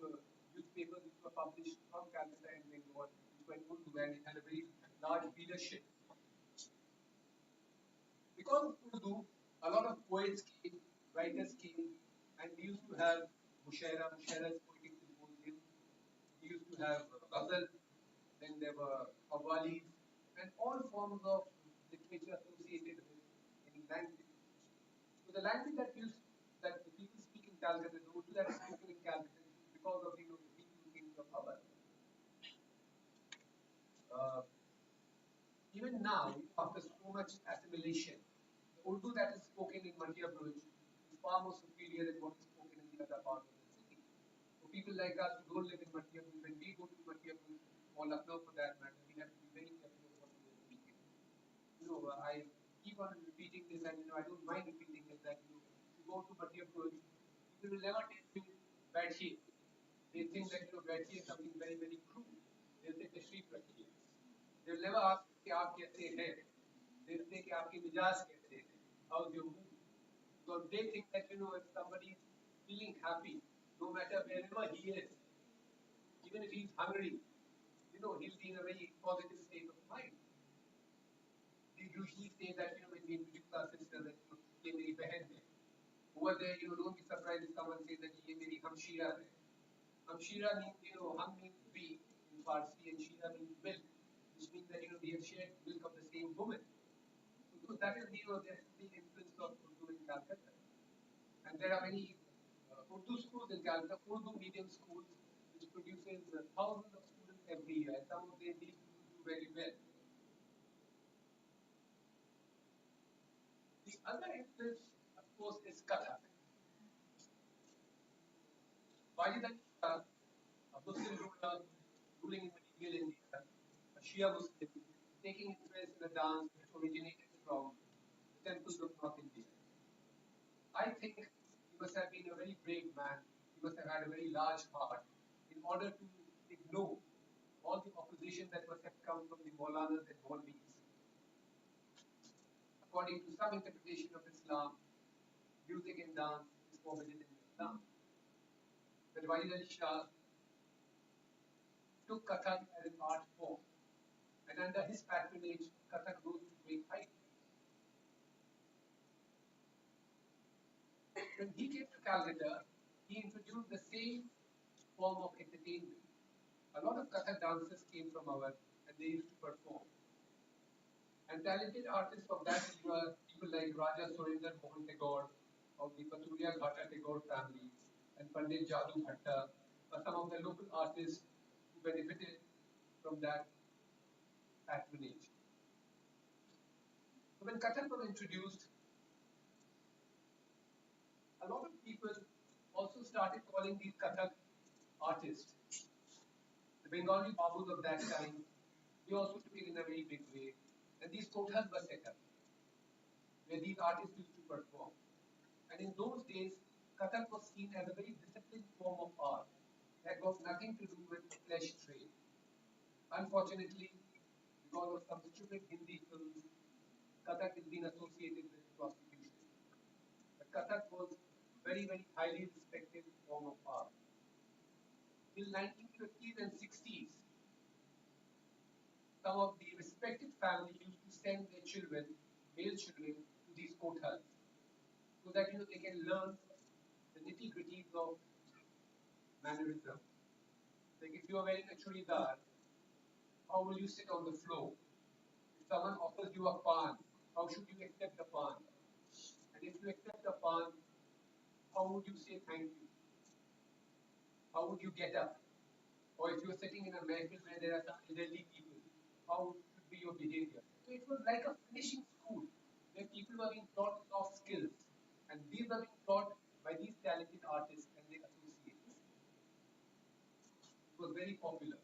newspapers which were published from Calcutta and Bengal, which were in Urdu, and it had a very large readership. Because of Urdu, a lot of poets came, writers came, and we used to have Mushaira's poetic symposium. We used to have ghazal, then there were qawwalis, and all forms of literature associated with any language. So the language that the people speak in Calcutta, the Urdu that is spoken in Calcutta, because of the people who came from Awadh. Uh, Even now, after so much assimilation, the Urdu that is spoken in Madhya Pradesh is far more superior than what is spoken in the other parts of the city. For people like us who don't live in Madhya Pradesh, when we go to Madhya Pradesh or Lucknow for that matter, we have to be very careful of what we are speaking. I keep on repeating this, and I don't mind repeating this. That if you go to Madhya Pradesh, people will never tell you bad shape. They think that bad shape is something very, very crude. They'll say तशरीफ रखिए. They'll never ask कि आप कैसे हैं. They'll say कि आपके मिजाज कैसे हैं. How's your mood? Because they think that if somebody is feeling happy, no matter wherever he is, even if he's hungry, he'll be in a very positive state of mind. We usually say that when we introduce our sister that ये मेरी बहन है. Over there, don't be surprised if someone says that ये मेरी हमशीरा है. Shira means, Hum means we in Farsi, and Shira means milk, which means that, we have shared milk of the same woman. So that is, the influence of Urdu in Calcutta. And there are many Urdu schools in Calcutta, Urdu medium schools, which produces thousands of students every year. And some of them do very well. The other influence, of course, is Kathak. Wajid Shah, a Muslim ruler ruling in medieval India, a Shia Muslim, taking interest in a dance which originated from the temples of North India. I think he must have been a very brave man. He must have had a very large heart in order to ignore all the opposition that must have come from the Maulanas and Maulvis. According to some interpretation of Islam, music and dance is forbidden in Islam. But Wajid Ali Shah took Kathak as an art form, and under his patronage, Kathak rose to great heights. When he came to Calcutta, he introduced the same form of entertainment. A lot of Kathak dancers came from our, and they used to perform. And talented artists of that were people like Raja Surinder Mohan Tagore of the Paturia Ghata Tagore family, and Pandit Jadu Bhatta were some of the local artists who benefited from that patronage. So when Kathak was introduced, a lot of people also started calling these Kathak artists. The Bengali babus of that time, they also took it in a very big way. And these kothas were set up, where these artists used to perform. And in those days, Kathak was seen as a very disciplined form of art that got nothing to do with flesh trade. Unfortunately, because of some stupid Hindi films, Kathak has been associated with prostitution. But Kathak was very, very highly respected form of art. Till 1950s and 60s, some of the respected families used to send their children, male children, to these kothas so that they can learn the nitty gritties of mannerism. Like if you are wearing a churidar, how will you sit on the floor? If someone offers you a pan, how should you accept the pan? And if you accept the pan, how would you say thank you? How would you get up? Or if you're sitting in a mehfil where there are some elderly people, how should be your behavior? So it was like a finishing school where people were being taught soft skills. And these were being taught by these talented artists and their associates. It was very popular.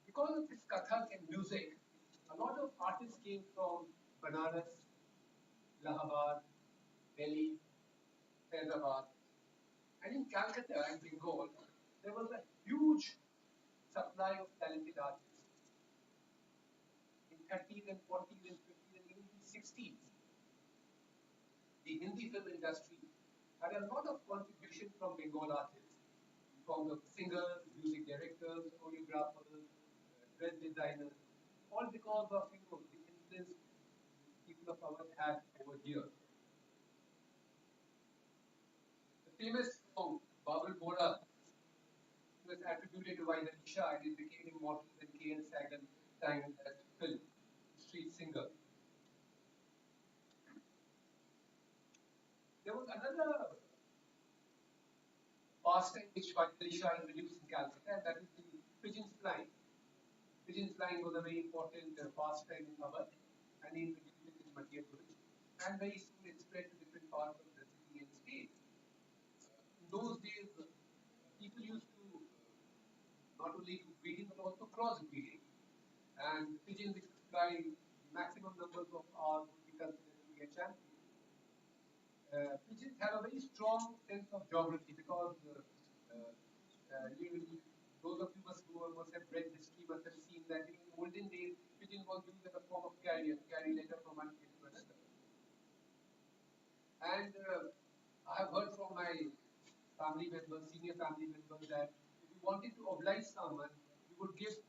Because of this Kathak and music, a lot of artists came from Banaras, Allahabad, Delhi, Hyderabad, and in Calcutta and Bengal, there was a huge supply of talented artists. In 30s and 40s and 50s and even 60s, the Hindi film industry had a lot of contribution from Bengal artists, from the singers, music directors, choreographers, dress designers, all because of the influence people of ours had over here. The famous song Babul Bora was attributed to Wajid Shah and it became immortal when K.N. Sagan sang that film, Street Singer. There was another pastime which Wajid Shah introduced in Calcutta, and that is the pigeon flying. Pigeon flying was a very important pastime in Awadh, and he introduced it in Madhya Pradesh. And very soon it spread to different parts of the city and state. In those days, people used to not only do breeding but also cross breeding. And pigeon which could fly maximum numbers of hours would be considered to be a champion. Pigeons have a very strong sense of geography because those of you must have read history must have seen that in olden days, pigeon was used as a form of carrier, to carry letter from one place to another. And I have heard from my family members, senior family members, that if you wanted to oblige someone, you would give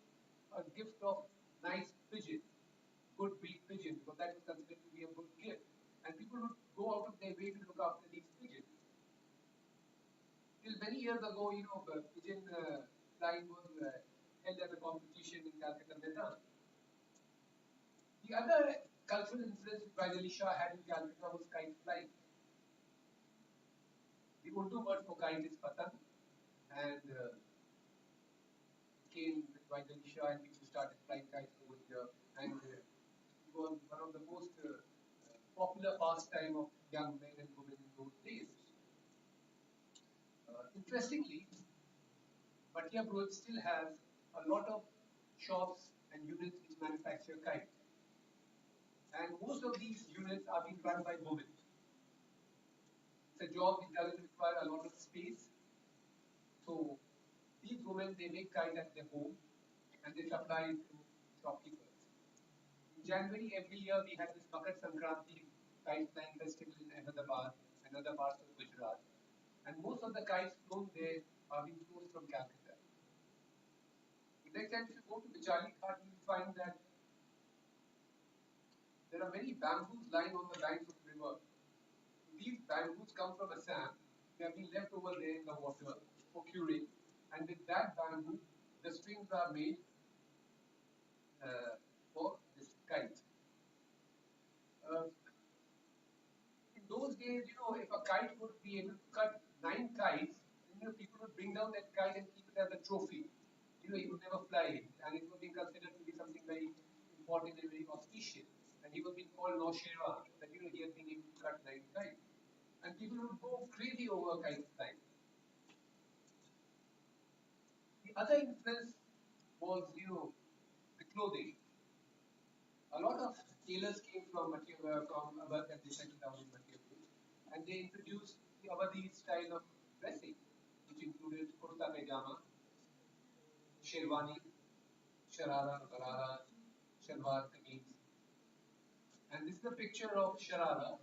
a gift of nice pigeon, good breed pigeon, because that was considered to be a good gift. And people would go out of their way to look after these pigeons. Till many years ago, pigeon flying was held as a competition in Calcutta Maidan. The other cultural influence which Wajid Shah had in Calcutta was kite flying. The Urdu word for kite is patang, and it came with Wajid Shah, and people started flying kites over here. And it was one of the most popular pastime of young men and women in those days. Interestingly, Bhatia Bhuj still has a lot of shops and units which manufacture kites. And most of these units are being run by women. It's a job which doesn't require a lot of space. So these women, they make kites at their home and they supply it to shopkeepers. In January every year, we have this Makar Sankranti kite flying festival in Ahmedabad and other parts of Gujarat. And most of the kites flown there are being flown from Calcutta. The next time if you go to Bichali Ghat, you will find that there are many bamboos lying on the banks of the river. These bamboos come from Assam. They have been left over there in the water for curing. And with that bamboo, the strings are made for this kite. Uh, in those days, if a kite would be able to cut 9 kites, people would bring down that kite and keep it as a trophy. He would never fly it, and it would be considered to be something very important and very auspicious. And he was being called Noshera, that he has been able to cut 9 kites. And people would go crazy over kite flying. The other influence was, the clothing. A lot of tailors came from Awadh and they settled down in Madhya Pradesh, and they introduced the Awadhi style of dressing, which included kurta pajama, sherwani, sharara, garara, shalwar kameez. And this is a picture of sharara,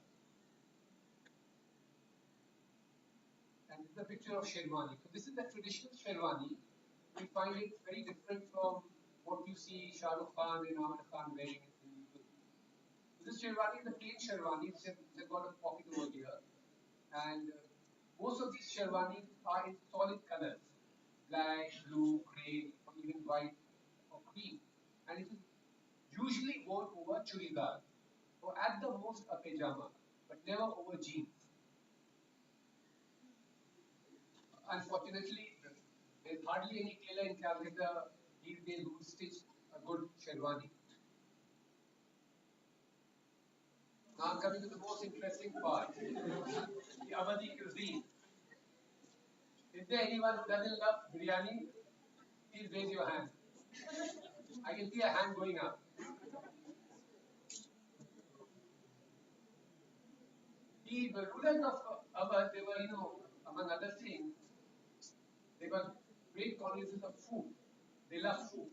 and this is a picture of sherwani. So this is the traditional sherwani. We find it very different from what you see Shah Rukh Khan and Amir Khan wearing in movies. This sherwani is a plain sherwani. It's got a pocket over here. And most of these sherwanis are in solid colors, black, blue, grey, or even white or cream. And it is usually worn over churidar, or at the most a pajama, but never over jeans. Unfortunately, there's hardly any tailor in Calcutta these days who stitch a good sherwani. Now I'm coming to the most interesting part, the Awadhi cuisine. Is there anyone who doesn't love biryani? Please raise your hand. I can see a hand going up. The rulers of Awadh, they were, among other things, they were great connoisseurs of food. They love food.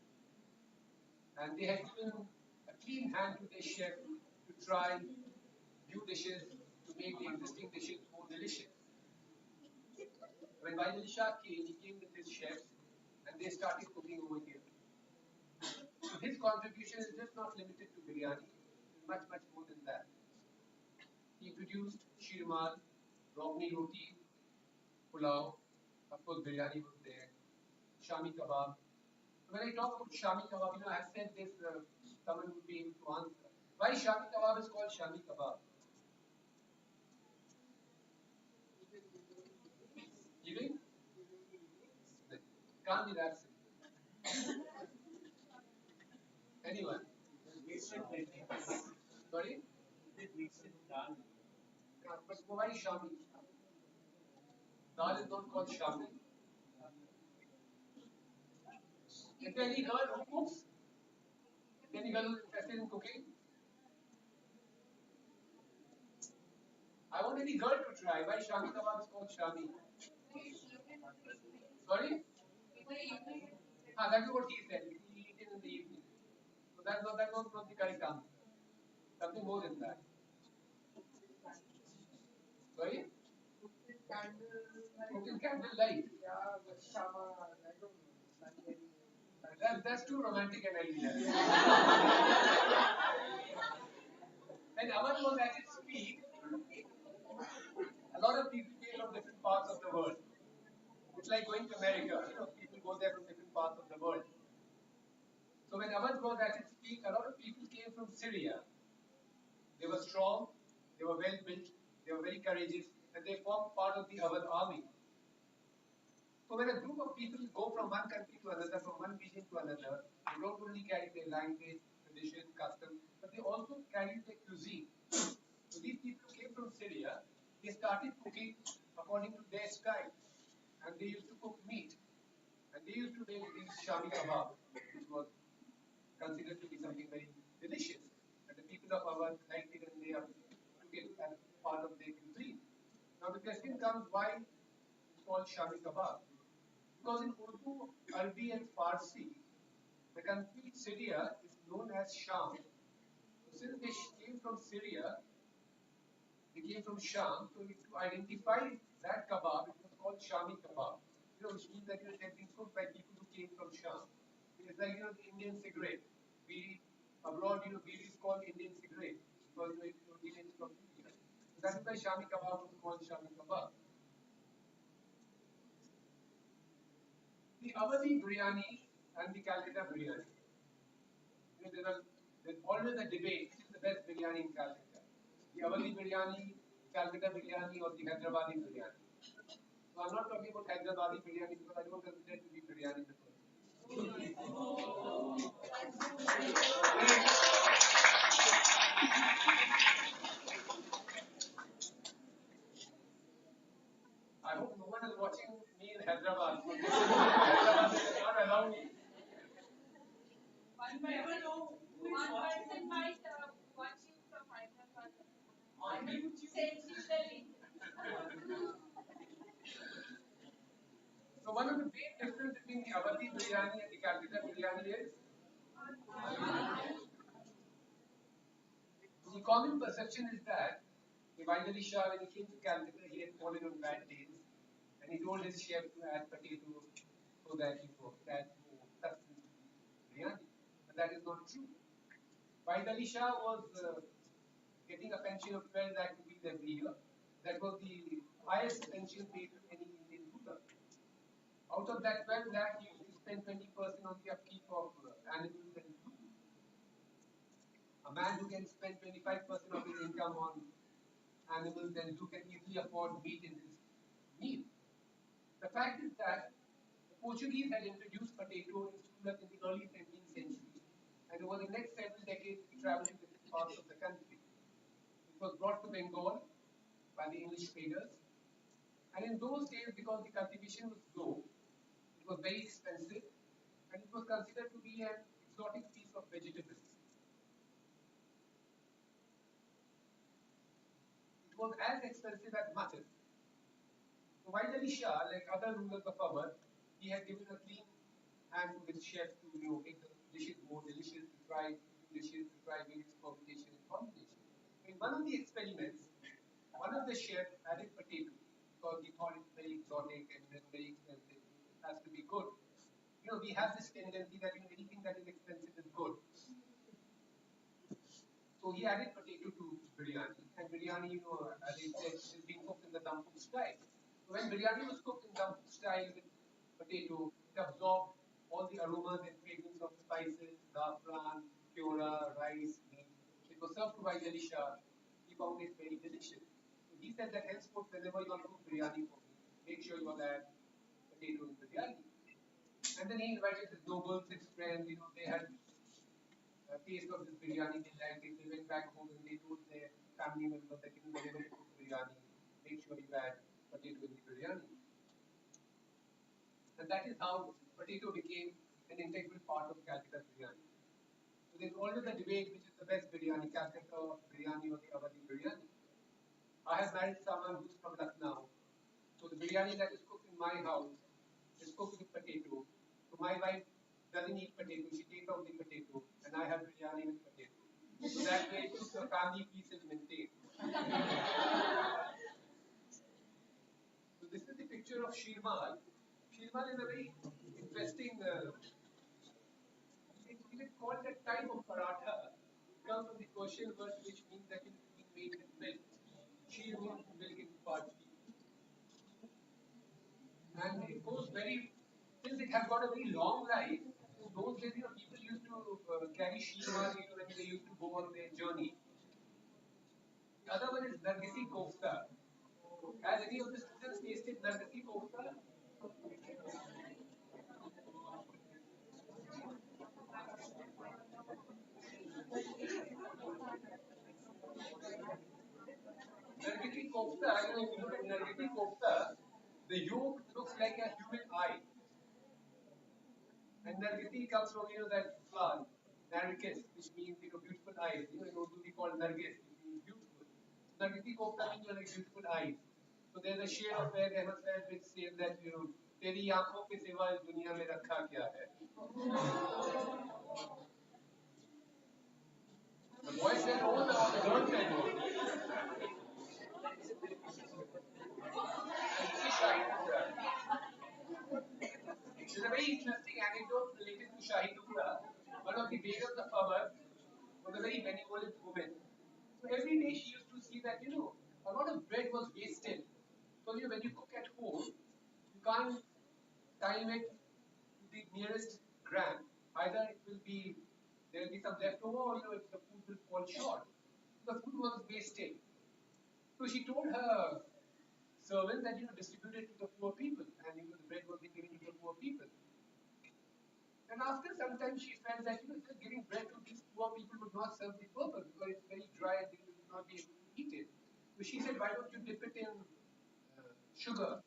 And they had given a clean hand to their chef to try new dishes, to make the existing dishes more delicious. When Vaidil Shah came, he came with his chefs and they started cooking over here. So his contribution is just not limited to biryani, it's much, much more than that. He produced shirmal, rogni roti, pulao, of course biryani was there, shami kebab. When I talk about shami kebab, I have said this, someone would be able to answer. Why shami kebab is called shami kebab? Giving? Can't be that simple. Anyone? Sorry? But why shami? Dal is not called shami. Is there any girl who cooks? Is there any girl who is interested in cooking? I want any girl to try. Why shami kebab is called shami? Sorry? That is what he said. We eat it in the evening. So that was not the correct answer. Something more than that. Sorry? Cooking candlelight. That's too romantic an idea. When Aman was at its peak, a lot of people came from different parts of the world. like going to America. People go there from different parts of the world. So when Awadh was at its peak, a lot of people came from Syria. They were strong, they were well built, they were very courageous, and they formed part of the Awadh army. So when a group of people go from one country to another, from one region to another, they don't only carry their language, tradition, custom, but they also carry their cuisine. So these people who came from Syria, they started cooking according to their style. And they used to cook meat. And they used to make these shami kebab, which was considered to be something very delicious. And the people of Awadh liked it and they took it as part of their cuisine. Now the question comes, why it's called shami kebab? Because in Urdu, Arabic and Farsi, the country Syria is known as Sham. So since they came from Syria, they came from Sham, so to identify that kebab, it was called Shami kebab. Which means that it had been cooked by people who came from Sham. It's like the Indian cigarette. We abroad, weed is called Indian cigarette because it originates from India. So that is why Shami kebab was called Shami kebab. The Awadhi biryani and the Calcutta biryani. There's always a debate which is the best biryani in Calcutta. The Awadhi biryani, Calcutta biryani, or the Hyderabadi biryani. So I'm not talking about Hyderabadi biryani because I don't consider it to be biryani in the first place. I hope no one is watching me in Hyderabad. So Hyderabad will not allow me. One person might watch you from Hyderabad on YouTube. Sends the link. So one of the main difference between the Awadhi biryani and the Calcutta biryani is the common perception is that the Waidali Shah, when he came to Calcutta, he had fallen on bad days, and he told his chef to add potato so that it adds more substance to the biryani. But that is not true. Waidali Shah was getting a pension of 12 lakh rupees every year. That was the highest pension paid to any Indian ruler. Out of that 12 lakh, he used to spend 20% on the upkeep of animals and food. A man who can spend 25% of his income on animals and who can easily afford meat in his meal. The fact is that the Portuguese had introduced potato in Surat in the early 17th century, and over the next several decades, it traveled to different parts of the country. It was brought to Bengal by the English traders, and in those days, because the cultivation was slow, it was very expensive, and it was considered to be an exotic piece of vegetables. It was as expensive as mutton. So while Ali Shah, like other rulers of Awadh, he had given a clean hand to his chef to make the dishes more delicious, to try dishes, to try various permutation and combinations. In one of the experiments, one of the chefs added potato because he thought it's very exotic and very expensive. It has to be good. We have this tendency that anything that is expensive is good. So he added potato to biryani, and biryani, as I said, is being cooked in the dumpling style. So when biryani was cooked in dumpling style with potato, it absorbed all the aromas and fragrance of spices, saffron, piora, rice, meat. It was served to by Jalisha. He found it very delicious. So he said that henceforth, whenever you want to cook biryani for me, make sure you will add potato in biryani. And then he invited his nobles, his friends, they had taste of this biryani, they liked it. They went back home and they told their family members that whenever you cook biryani, make sure you add potato in the biryani. And that is how potato became an integral part of Calcutta biryani. So there's always a debate which is the best biryani, Calcutta biryani or the Awadhi biryani. I have married someone who's from Lucknow. So the biryani that is cooked in my house is cooked with potato. So my wife doesn't eat potato, she takes out the potato, and I have biryani with potato. So that way the family peace is maintained. So this is the picture of Shirmal. Shirmal is a very interesting, it is called a type of paratha. It comes from the Persian word which means that it is being made with milk. Sheer means milk in Parsi. And it it goes very, since it has got a very long life, in those days, people used to carry sheemas, when they used to go on their journey. The other one is Nargisi Kofta. Has any of the students tasted Nargisi Kofta? Nargisi Kofta, if you look at Nargisi Kofta, the yolk looks like a human eye. And Nargisi comes from, that flower, Nargis, which means, beautiful eyes. In Urdu we call Nargis, which means beautiful. Nargisi Kofta means, beautiful eyes. So there's a share of where Ahmed said, which says that, तेरी आंखों के सिवा इस दुनिया में रखा क्या है? The boy said, oh, the girl said, oh. There's a very interesting anecdote related to Shahi Tukra. One of the Begums of Awad was a very benevolent woman. So every day she used to see that, a lot of bread was wasted. So, when you cook at home, you can't time it to the nearest gram. Either it will be, there will be some leftover, or, the food will fall short. So the food was wasted. So she told her servant that, distribute it to the poor people. And, the bread was being given to the poor people. And after some time, she felt that just giving bread to these poor people would not serve the purpose because it's very dry and they will not be able to eat it. So she said, why don't you dip it in sugar?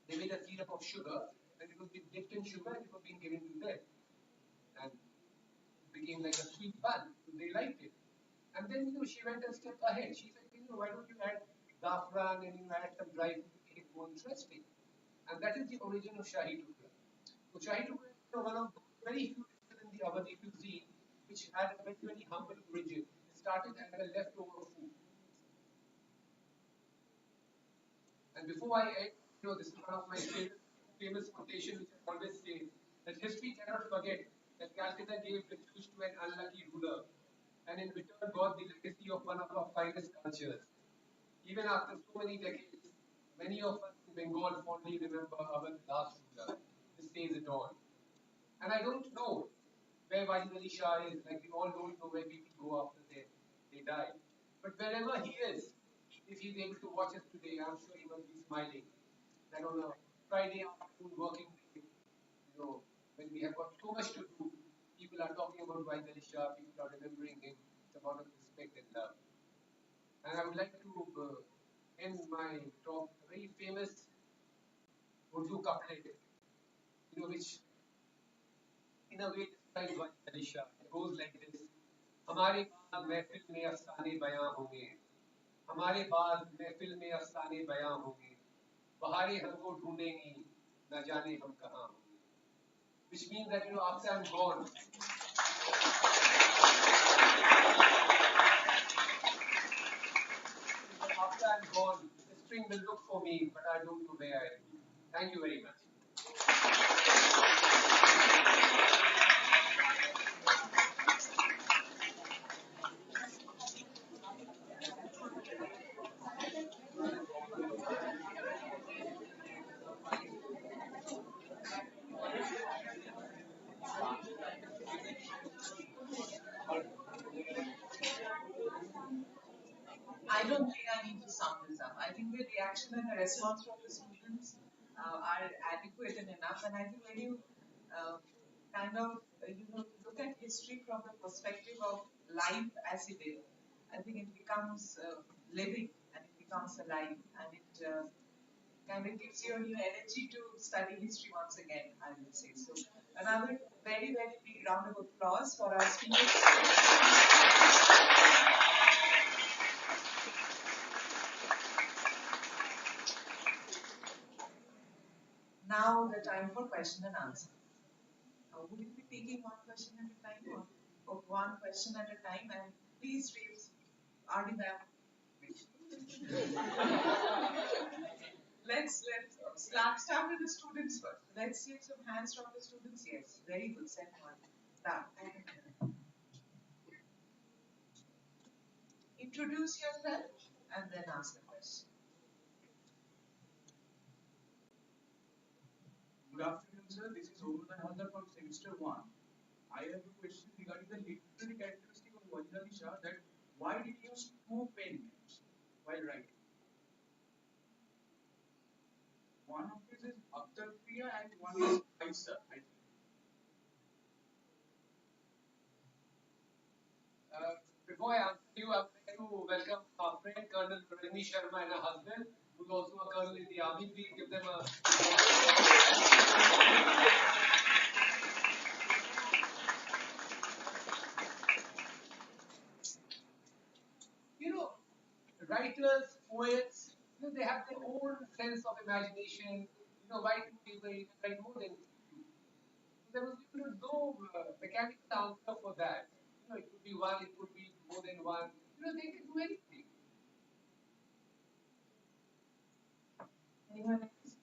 They made a syrup of sugar and it was being dipped in sugar and it was being given to them. And it became like a sweet bun. So they liked it. And then she went a step ahead. She said, why don't you add saffron and add some dry fruit to make it more interesting? And that is the origin of Shahi Tukra. So Shahi Tukra is one of those very few dishes in the Awadhi cuisine which had a very, very humble origin. It started as a leftover food. And before I end, this is one of my famous quotation which I always say that history cannot forget that Calcutta gave refuge to an unlucky ruler and in return got the legacy of one of our finest cultures. Even after so many decades, many of us in Bengal fondly remember our last ruler. This says it all. And I don't know where Wajid Ali Shah is, like we all don't know where people go after they die. But wherever he is, if he's able to watch us today, I'm sure he must be smiling. That on a Friday afternoon working day, when we have got so much to do, people are talking about Wajid Ali Shah, people are remembering him with a lot of respect and love. And I would like to end my talk with a very famous Urdu couplet, which in a way describes Wajid Ali Shah. It goes like this. हमारे बाद महफिल में अफसाने बयां होंगे हमारे बाद महफिल में अफसाने बयां होंगे बहारें हमको ढूंढेंगी न जाने हम कहां होंगे which means that after I'm gone the spring will look for me but I don't know where I am. Thank you very much. I don't think I need to sum this up. I think the reaction and the response from the students are adequate and enough. And I think when you uh, kind of look at history from the perspective of life as it is, I think it becomes living and it becomes alive and it kind of gives you a new energy to study history once again. I would say so. Another very very big round of applause for our students. Now the time for question and answer. Would you be taking one question at a time or one question at a time? And please raise Adi ma'am. Let's start with the students first. Let's see some hands from the students. Yes, very good. Second one. Done. Introduce yourself and then ask the question. Good afternoon, sir. This is Omar from semester one. I have a question regarding the literary characteristic of Wajid Shah, that why did he use two pen names while writing? One of it is Akhtar Priya and one is Faisal, I think. Before I answer you, I would like to welcome our friend Colonel Rani Sharma and her husband, who's also a colonel in the army. Please give them a. You know, writers, poets, they have their own sense of imagination. Why do people write more than you? So there was no mechanical answer for that. It could be one, it could be more than one. They can do anything. Anyone else?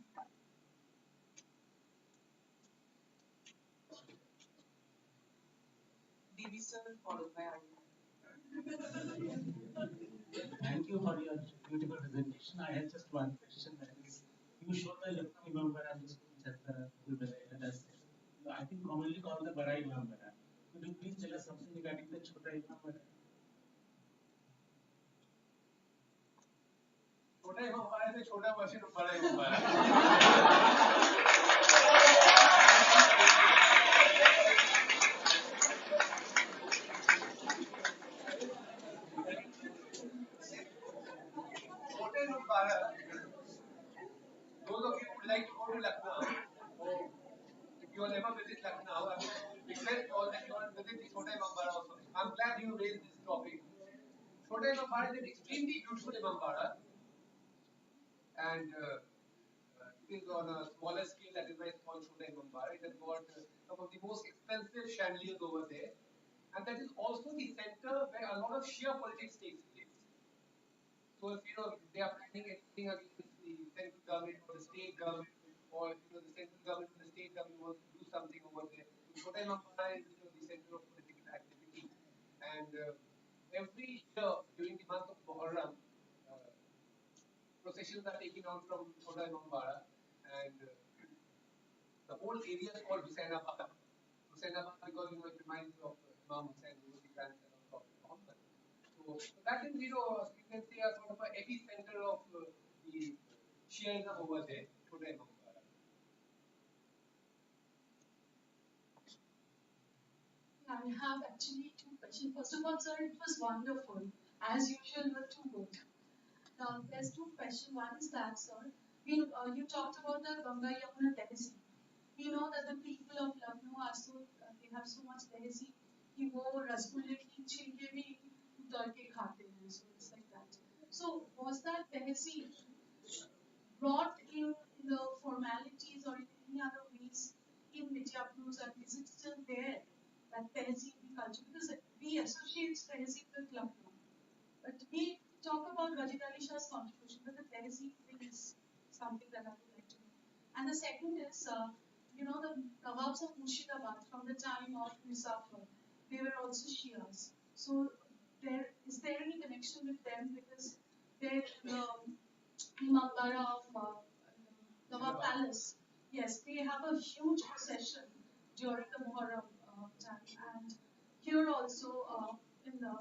DB sir, followed by Arun. Thank you for your beautiful presentation. I have just one question. That is, you showed the Lucknow Imambara which at the Gulbara. I think commonly called the Barai Imambara. Could you please tell us something regarding the Chota Imambara? छोटा इमाम हमारा से छोटा वर्षन बड़ा इमाम हमारा छोटे इमाम हमारा those of you who would like to go to Lucknow, or if you will ever visit Lucknow, I would request all that you all visit the Chota Imam Bara also. I'm glad you raised this topic. Chota Imam Bara is an extremely beautiful Imam Bara, and it is on a smaller scale. That is why it's called Chota Imam Bara. It has got some of the most expensive chandeliers over there, and that is also the center where a lot of Shia politics takes place. So if they are planning anything against the central government or the state government, or the central government or the state government wants to do something over there, so Kota Mampara is the center of political activity. And every year during the month of Muharram, uh, processions are taken out from Kota Mampara, and the whole area is called Husainabad. Husainabad because it reminds you of Imam Hussain, who was the grandson of Prophet Muhammad. So that is, you can say a sort of a epicenter of the Shiaism over there today. I have actually two questions. First of all, sir, it was wonderful. As usual, you were too good. Now, there's two questions. One is that, sir, you talked about the Ganga Yamuna legacy. We know that the people of Lucknow are they have so much legacy कि वो रसगुल्ले की छिलके भी उतर के खाते हैं, so it's like that. So was that legacy brought in the formalities or in any other ways in Midyapur, and is it still there, that legacy in the culture? Because we associate legacy with Lucknow, but we talk about Wajid Ali Shah's contribution, but the legacy thing is something that I would like to know. And the second is, the Nawabs of Murshidabad from the time of Muzaffar, they were also Shias. So is there any connection with them, because they the Imambara of Nawab Palace, yes, they have a huge procession during the Muharram time, and here also in the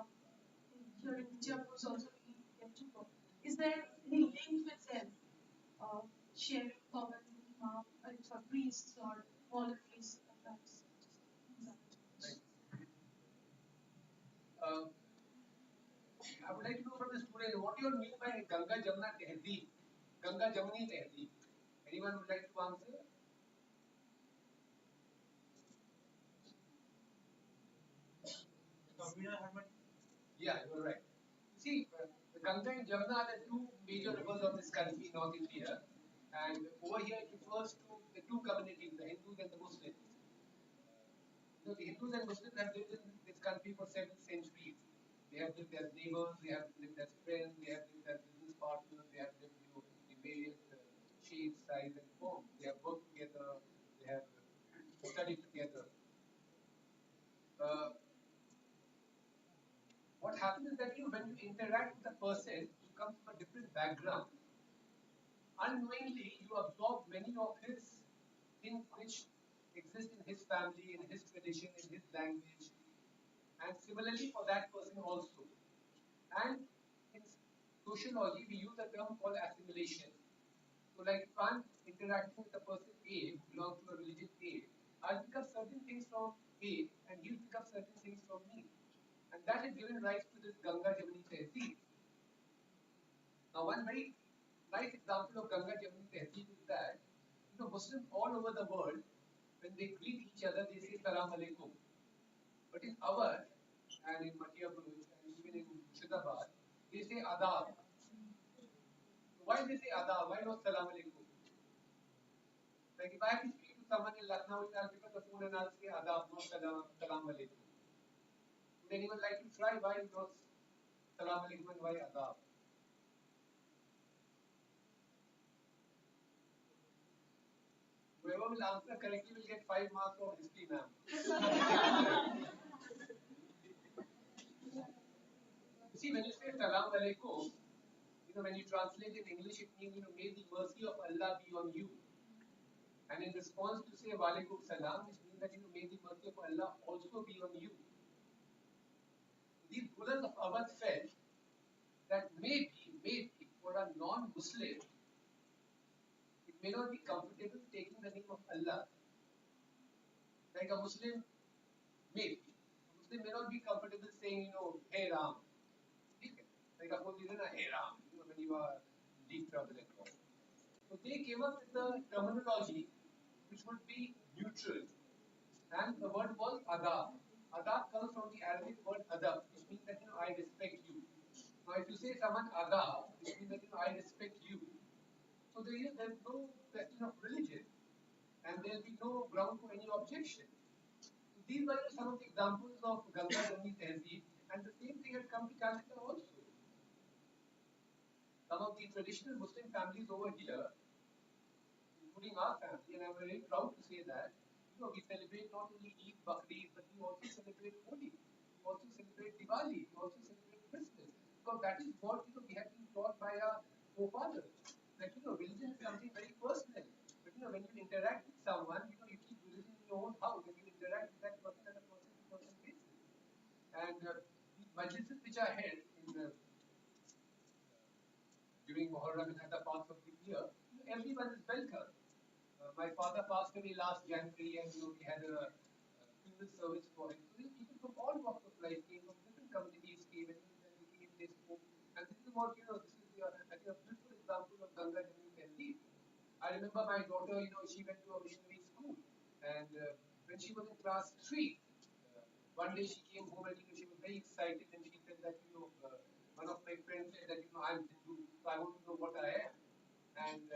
here in Jaipur also we get to go. Is there any link with them, uh, sharing common priests or monasteries like that? Right. Uh, I would like to know from the student what you mean by Ganga Jamna Tehzeeb, Ganga Jamni Tehzeeb. Anyone would like to answer? Yeah, you're right. See, the Ganga and Jamna are the two major rivers of this country, North India. And over here it refers to the two communities, the Hindus and the Muslims. The Hindus and Muslims have lived in this country for several centuries. They have lived as neighbors, they have lived as friends, they have lived as business partners, they have lived in various shapes, sizes, and forms. They have worked together, they have studied together. Uh, what happens is that when you interact with a person who comes from a different background, unknowingly you absorb many of his things which exist in his family, in his tradition, in his language, and similarly for that person also. And in sociology, we use a term called assimilation. So, like, if I'm interacting with a person A who belongs to a religion A, I'll pick up certain things from A, and he'll pick up certain things from me. And that has given rise to this Ganga Jamuni Tehzeeb. Now, one very nice example of Ganga Jamuni Tehzeeb is that, Muslims all over the world, when they greet each other, they say Salam Alaikum. But in our, and in Madhya Pradesh, and even in Murshidabad, they say Adab. So why they say Adab? Why not Salam Alaikum? Like if I have to speak to someone in Lucknow, I'll pick up the phone and I'll say Adab, not Salam Alaikum. Would anyone like to try why not Salam Alaikum and why Adab? Whoever will answer correctly will get 5 marks of history, ma'am. You see, when you say Salam Alaikum, when you translate in English, it means, may the mercy of Allah be on you. And in response to say Walaikum Salam, which means that, may the mercy of Allah also be on you. These rulers of Awadh felt that maybe, for a non-Muslim, it may not be comfortable taking the name of Allah. Like a Muslim, maybe. A Muslim may not be comfortable saying, Hey Ram. Like a Hey Ram, when you are in deep trouble and all. So they came up with the terminology which would be neutral. And the word was adab. Adab comes from the Arabic word adab, which means that, I respect you. Now, if you say someone adab, which means that, I respect you. So there's no question of religion, and there'll be no ground for any objection. So these were some of the examples of Ganga Jamuni Tehzeeb, and the same thing had come to Calcutta also. Some of the traditional Muslim families over here, including our family, and I'm very proud to say that, we celebrate not only Eid, Bakri, but we also celebrate Holi, we also celebrate Diwali, we also celebrate Christmas, because that is what, we have been taught by our forefathers, that, religion is something very personal. But, when you interact with someone, you keep religion in your own house, and you interact with that person on a person-to-person basis. And these majlises which are held in during Muharram and other parts of the year, everyone is welcome. My father passed away last January, and we had a funeral service for him. So people from all walks of life came, from different communities came, and then they came, they spoke. And this is what, this is I think a beautiful example of Ganga Jamuni Tehzeeb. I remember my daughter, she went to a missionary school, and when she was in class 3, one day she came home and she was very excited, and she said that one of my friends said that I'm Hindu, so I want to know what I am. And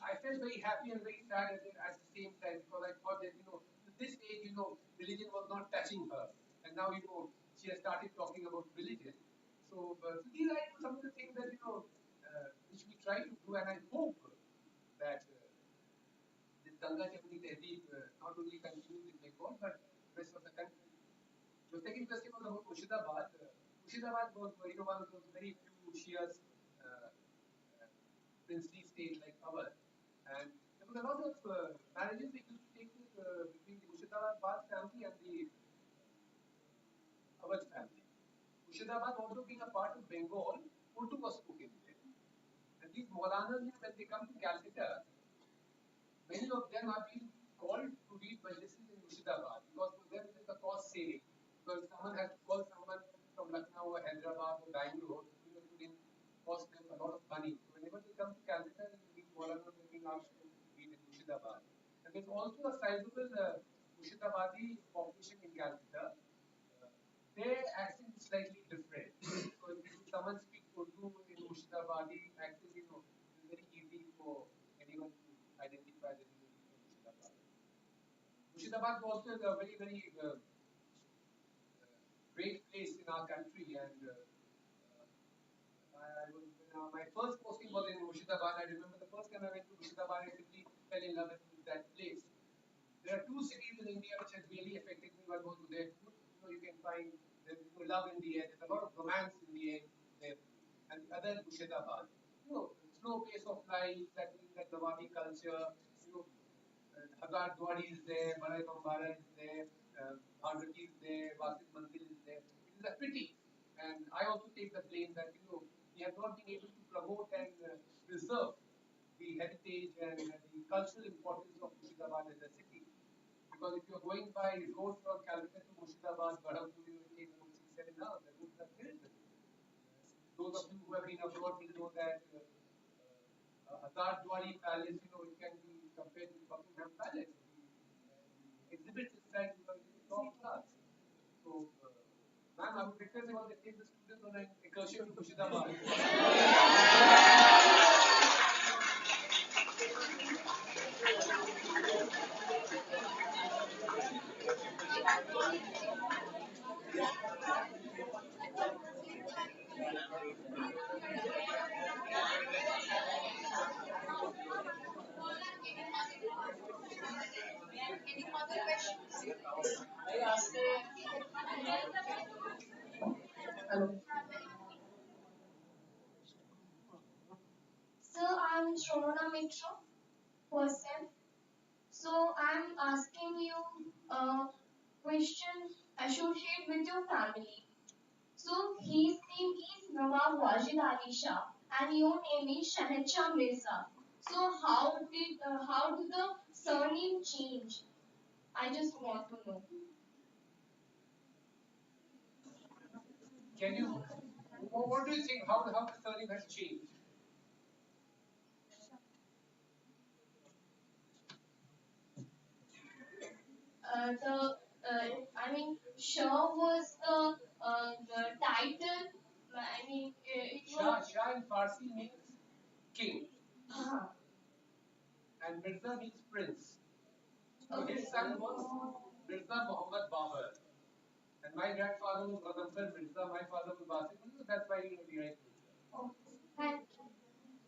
I felt very happy and very sad at the same time, because I thought that at this age religion was not touching her, and now she has started talking about religion. So, these are some of the things that which we try to do, and I hope that this Ganga Jamuni Tehzeeb not only continues in Bengal but rest of the country. The second question was about Murshidabad. Murshidabad was one of those very few Shias princely state like ours, and there was a lot of marriages which used to take place between the Murshidabad family and the Awadh family. Murshidabad also being a part of Bengal, Urdu was spoken there. And these Maulanas, when they come to Calcutta, many of them are being called to read majlises in Murshidabad, because for them it is a cost saving. Because someone has to call someone from Lucknow or Hyderabad or Bangalore, it would cost them a lot of money. So whenever they come to Calcutta, these Maulanas are being asked to read in Murshidabad. And there's also a sizable Murshidabadi population in Calcutta. Their accent is slightly different. So if someone speaks Urdu in Murshidabadi accent, it's very easy for anyone to identify that this is from Murshidabad. Murshidabad also is a very, very great place in our country, and my first posting was in Murshidabad. I remember the first time I went to Murshidabad, I simply fell in love with that place. There are two cities in India which has really affected me. One was Udaipur. You can find there's love in the air. There's a lot of romance in the air there. And the other is Murshidabad. Slow pace of life, that Nawabi culture, Hazard Dwari is there, Barai Bambara is there, Bhagwati is there, Vasit Mandir is there. It is a pity. And I also take the blame that, we have not been able to promote and preserve the heritage and the cultural importance of Murshidabad as a city. Because if you're going by road from Calcutta to Murshidabad, Berhampur, it will take about 6, 7 hours. The roads are terrible. Those of you who have been abroad will know that Hazard Dwari Palace, it can be compared with Buckingham Palace. The exhibits inside because it is top class. So, ma'am, I would request you all to take the students on an excursion to Murshidabad. So I'm Shona Mitra person. So I'm asking you a question associated with your family. So his name is Nawab Wajid Ali Shah and your name is Shahanshah Mirza. So how did the surname change? I just want to know. Can you, what do you think? How the surname has changed? I mean, Shah was the title. It Shah, was. Shah in Farsi means king, Uh-huh. and Mirza means prince. So Okay. his son was Mirza Muhammad Babar. And my grandfather was Ghazampur Mirza, my father was Basim Mirza, that's why we write Mirza. Oh, thank you.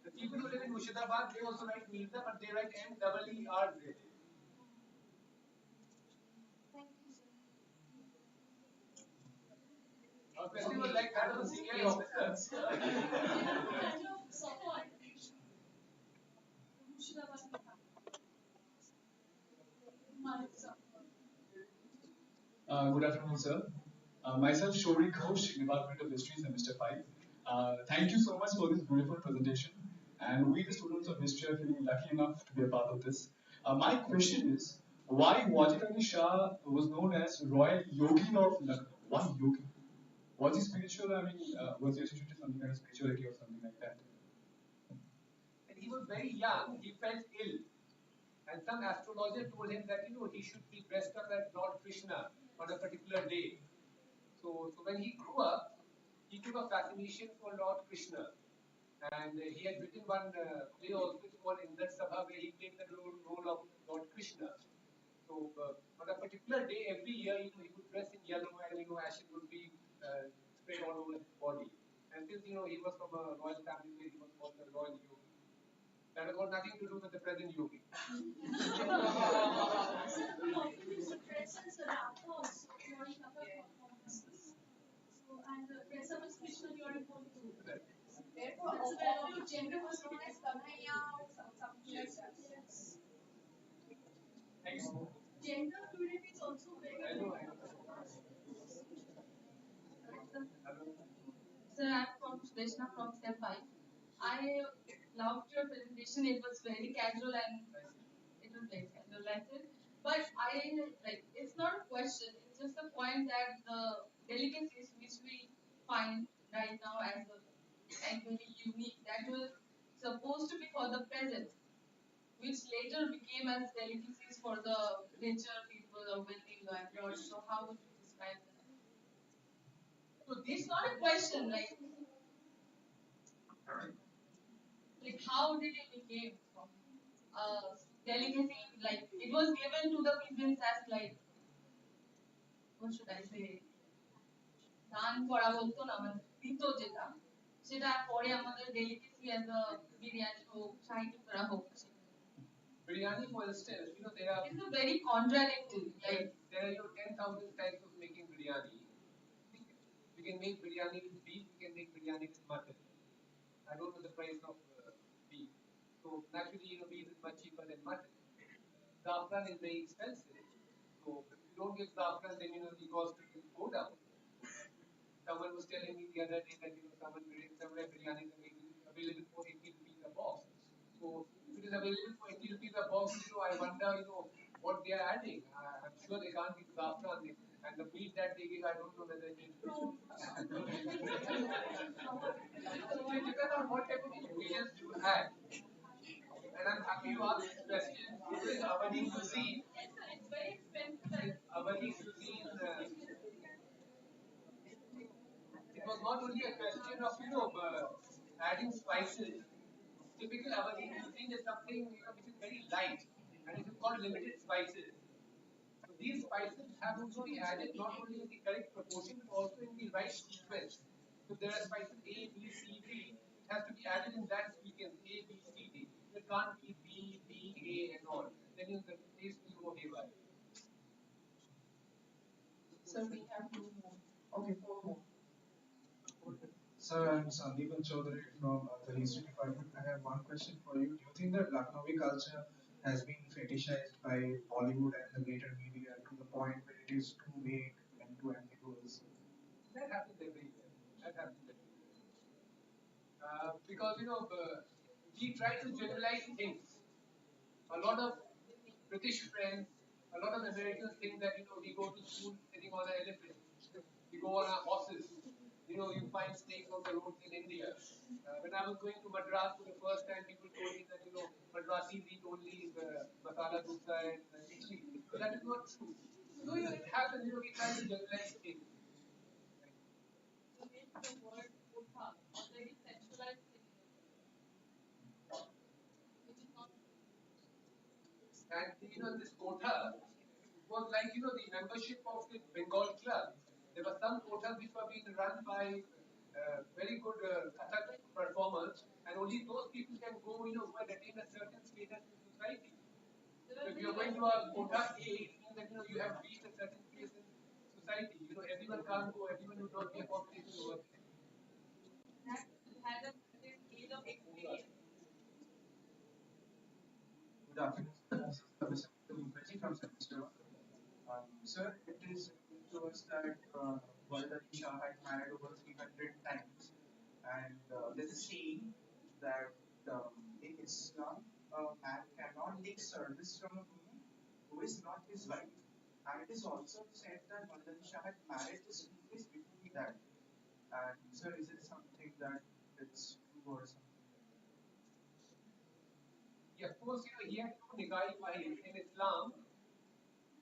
The people who live in Murshidabad, they also write Mirza, but they write Meerz. Thank you, sir. A festival like that of a CA officer. Good afternoon, sir. Myself, Shori Ghosh, Department of History, Semester 5. Thank you so much for this beautiful presentation. And we, the students of history, are feeling lucky enough to be a part of this. My question is, why Wajid Ali Shah was known as Royal Yogi of Lucknow? Why Yogi? Was he spiritual? Was he associated with some kind of spirituality or something like that? When he was very young, he felt ill. And some astrologer told him that, he should be dressed up as Lord Krishna on a particular day. So when he grew up, he took a fascination for Lord Krishna. And he had written one play also, it's called Indra Sabha, where he played the role of Lord Krishna. So on a particular day, every year, he would dress in yellow and, ashes would be spread all over his body. And since, he was from a royal family where he was called the royal yogi, that has got nothing to do with the present yogi. I know, I know. Sir, I'm from Krishna from Step 5. I loved your presentation. It was very casual and it was very casual. That's it. But it's not a question. It's just a point that the delicacies which we find right now as very unique that was supposed to be for the peasant, which later became as delicacies for the richer people or wealthy landlords. So how would you describe that? So It's these, not a question like how did it became from delicacy, like it was given to the peasants as like what should I say দান করা বলতো না মানে দিত যেটা সেটা পরে আমাদের ডেলিকেসি অ্যাজ আ বিরিয়ানি হোক শাহী টুকরা হোক biryani, for instance, there are it's a very contradictory like there are 10,000 types of making biryani. We can make biryani with beef. We can make biryani with mutton. I don't know the price of beef. So naturally, beef is much cheaper than mutton. Zafran is very expensive. So if you don't give Zafran, then the cost will go down. Someone was telling me the other day that somewhere biryani is available for 80 rupees a box. So if it is available for 80 rupees a box, I wonder what they are adding. I'm sure they can't give saffron, and the meat that they give, I don't know whether it is. So it depends on what type of ingredients you add. And I'm happy you asked this question. Because Avadi cuisine, Avadi cuisine, it was not only a question of adding spices. Typical Awadhi cuisine is something which is very light, and it is called limited spices. So these spices have to be added not only in the correct proportion but also in the right sequence. So there are spices A, B, C, D. It has to be added in that sequence A, B, C, D. It can't be B, D, A, and all. Then the taste will go haywire. So we have two more. Okay, four more. Sir, I'm Sandeepan Chaudhary from the History Department. I have one question for you. Do you think that Lucknowi culture has been fetishized by Bollywood and the greater media to the point where it is too vague and too ambiguous? That happens everywhere. That happens everywhere. Because we try to generalize things. A lot of British friends, a lot of Americans think that we go to school sitting on an elephant, we go on our horses. You find snakes on the roads in India. When I was going to Madras for the first time, people told me that Madrasis eat only the masala dosa and idli. But that is not true. So it happens. We try to generalize things. And this quota was like the membership of the Bengal club. There were some quotas which were being run by very good Kathak performers, and only those people can go, who are attain a certain status in society. So if you're going to a quota A, it means that you have reached a certain place in society. Everyone can't go. Everyone will not be accommodated over there. Good afternoon, sir. This is Professor Mukherjee from Semester 1. Sir, it is known to us that Wajid Shah had married over 300 times, and there's a saying that in Islam, a man cannot take service from a woman who is not his wife. And it is also said that Wajid Shah had married his wife before he died. And sir, is it something that it's true or something like that? Yeah, of course, he had two Nikai wives in Islam.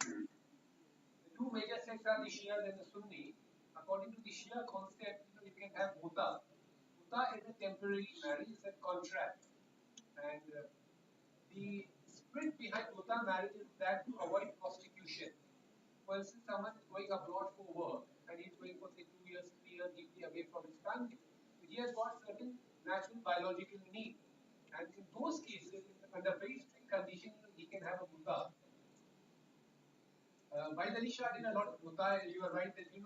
The two major sects are the Shia and the Sunni. According to the Shia concept, you can have muta. Muta is a temporary marriage, it's a contract. And the spirit behind muta marriage is that to avoid prostitution. For instance, someone is going abroad for work and he's going for say 2 years, 3 years deeply away from his family. So he has got certain natural biological needs. And in those cases, under very strict conditions, he can have a muta. While Alisha did a lot of muta, you are right that if you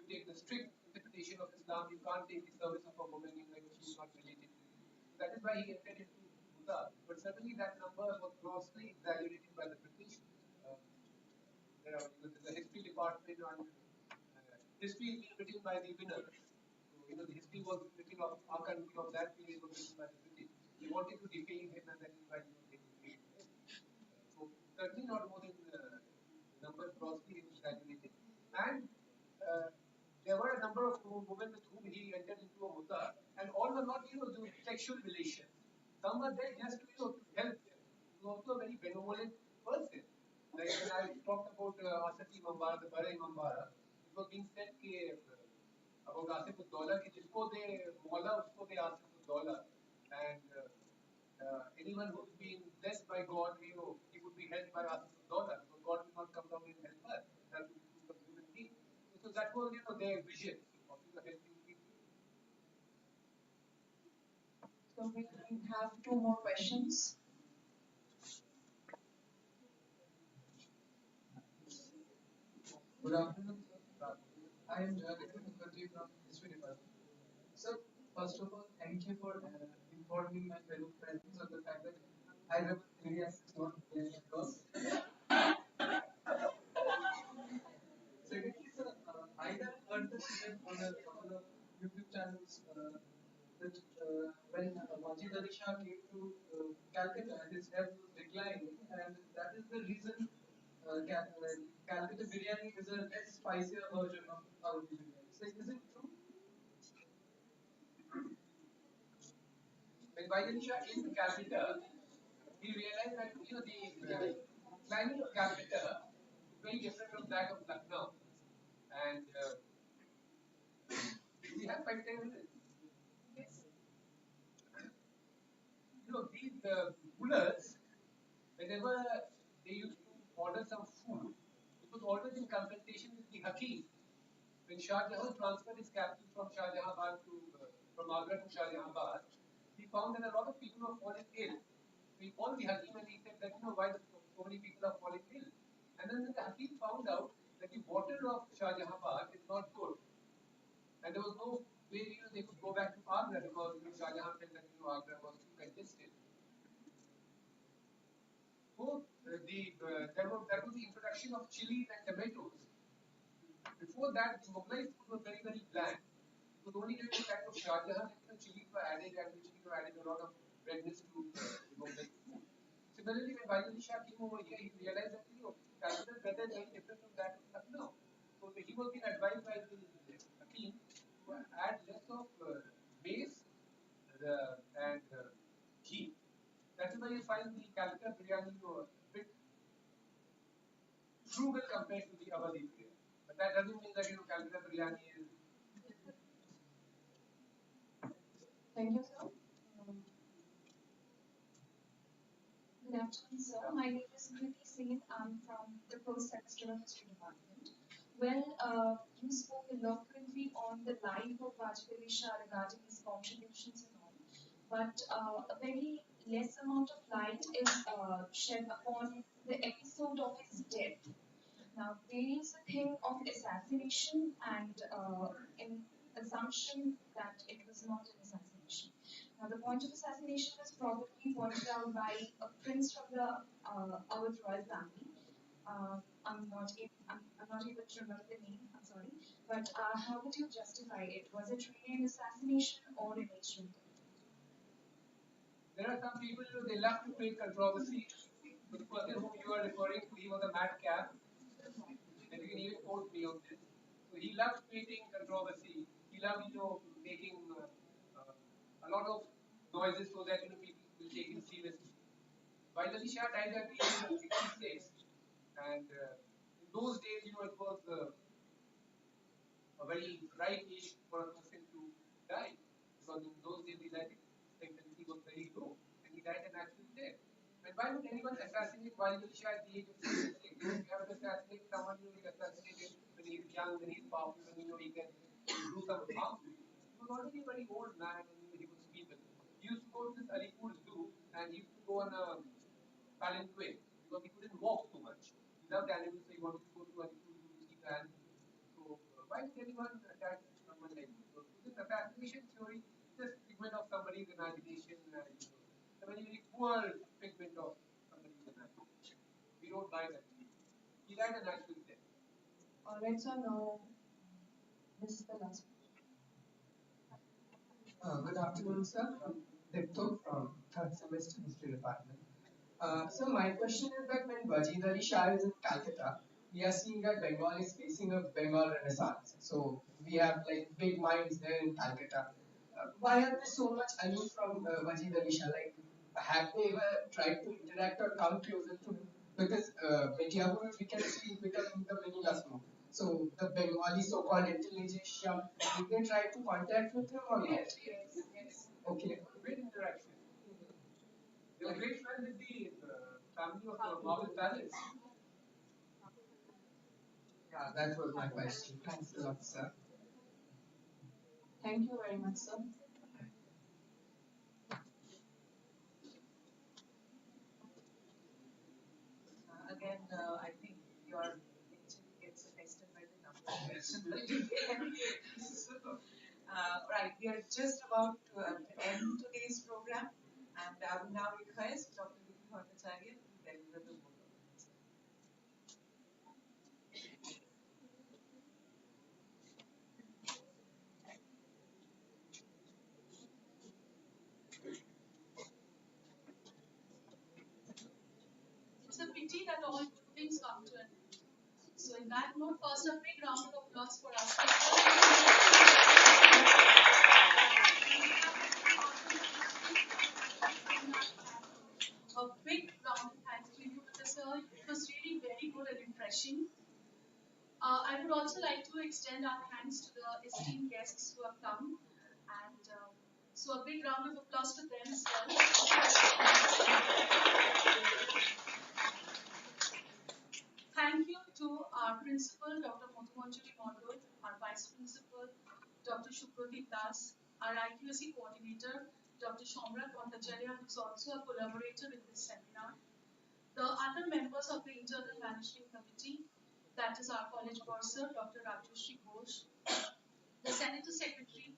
take the strict interpretation of Islam, you can't take the service of a woman if she is not related to you. That is why he entered into muta. But certainly that number was grossly exaggerated by the British. Uh, the history department on history is being written by the winners. So, the history was written of our country of that period was written by the British. They wanted to defame him and that is why they defamed him. So certainly not more than number grossly exaggerated. And there were a number of women with whom he entered into a muta, and all were not, the sexual relations. Some were there just to help them. He was also a very benevolent person. Like when I talked about Asati Mambara, the Barai Mambara, it was being said about Asif Uddola, कि जिसको दे मौला उसको दे Asif Uddola. And anyone who's been blessed by God, he would be helped by Asif Uddola, because God will not come down and help us. That will be the human being. So that was, their vision of helping people. So we have two more questions. Good afternoon, sir. I am Wajid from History Department. So, first of all, thank you for informing my fellow friends of the fact that I have a area not there because secondly, sir, I have heard this even on a couple of YouTube channels that when Wajid Ali Shah came to Calcutta, his health was declining, and that is the reason Calcutta biryani is a less spicier version of Awadhi biryani. So is it true? When Wajid Ali Shah came to Calcutta, he realized that the climate of Calcutta is very different from that of Lucknow, and we have 5 10 minutes. These rulers, whenever they used to order some food, it was always in consultation with the Hakim. When Shah Jahan transferred his capital from Shah Jahanabad to from Agra to Shah Jahanabad, he found that a lot of people were falling ill. So he called the Hakim and he said that why so many people are falling ill. And then the Hakim found out that the water of Shah Jahanabad is not good, and there was no way they could go back to Agra because Shah Jahan felt that Agra was too congested. So there was the introduction of chilies and tomatoes. Before that, the Mughlai food was very, very bland. It was only during the time of Shah Jahan that chilies were added, and the chilies were added a lot of redness to the Mughlai food. Similarly, when Wajid Shah came over here, he realized that Calcutta weather is very different from that of Lucknow. So he was being advised by the Hakim to add less of maize and ghee. That is why you find the Calcutta biryani a bit frugal compared to the Awadhi biryani. But that doesn't mean that Calcutta biryani is. Thank you, sir. Good afternoon, sir. My name is Kriti Singh. I'm from the first semester of History Department. Well, you spoke eloquently on the life of Vajpayee Shah regarding his contributions and all, but a very less amount of light is shed upon the episode of his death. Now, there is a thing of assassination and an assumption that it was not an assassination. Now, the point of assassination was probably pointed out by a prince from the Awadh royal family. I'm not able to remember the name. I'm sorry, but how would you justify it? Was it really an assassination or a natural death? There are some people they love to create controversy. So the person whom you are referring to, he was a madcap, and you can even quote me on this. So he loved creating controversy. He loved, making a lot of noises so that people will take him seriously. While Ali Shah died at the age of 66, and in those days, it was a very right age for a person to die. Because in those days, the life expectancy was very low, and he died a natural death. And why would anyone assassinate Walid Shah at the age of 66? If you have to assassinate someone, you will assassinate him when he's young, when he's powerful, when he can do some harm to you. He was already a very old man, and he was feeble. He used to go to this Alipur Zoo, and he used to go on a palanquin because he couldn't walk too much. He loved animals, so he wanted to go to Alipur Zoo to see the animals. So why would anyone attack someone like this? So this assassination theory is just figment of somebody's imagination, and a very very poor figment of somebody's imagination. We don't buy that. He died a natural death. All right, so now this is the last. Good afternoon, sir. Dipto from third semester history department. So my question is that when Wajid Ali Shah is in Calcutta, we are seeing that Bengal is facing a Bengal Renaissance. So we have like big minds there in Calcutta. Why are they so much aloof from Wajid Ali Shah? Like, have they ever tried to interact or come closer to him? Because Mediapur, we can see, is becoming the mini Lucknow. So the Bengali so-called intelligence, did they try to contact with him or not? Yes. Okay. Great interaction. They were great friends with the family of the Marble Palace. Yeah, that was my question. Thanks a lot, sir. Thank you very much, sir. Again, I think your lecture gets attested by the number of questions that you get. So, right, we are just about to end today's program, and I will now request Dr. Vicky Bhattacharya to pity that all good things come to an end. So, in that note, first a big round of applause for our speakers. A big round of thanks to you, Professor. It was really very good and refreshing. I would also like to extend our thanks to the esteemed guests who have come, and so a big round of applause to them as well. Thank you to our principal, Dr. Madhumanjari Mondol, our vice principal, Dr. Shukrati Das, our IQSC coordinator, Dr. Shomrat Bhattacharya, who is also a collaborator in this seminar, the other members of the internal management committee, that is our college bursar, Dr. Rajoshri Ghosh, the senator secretary,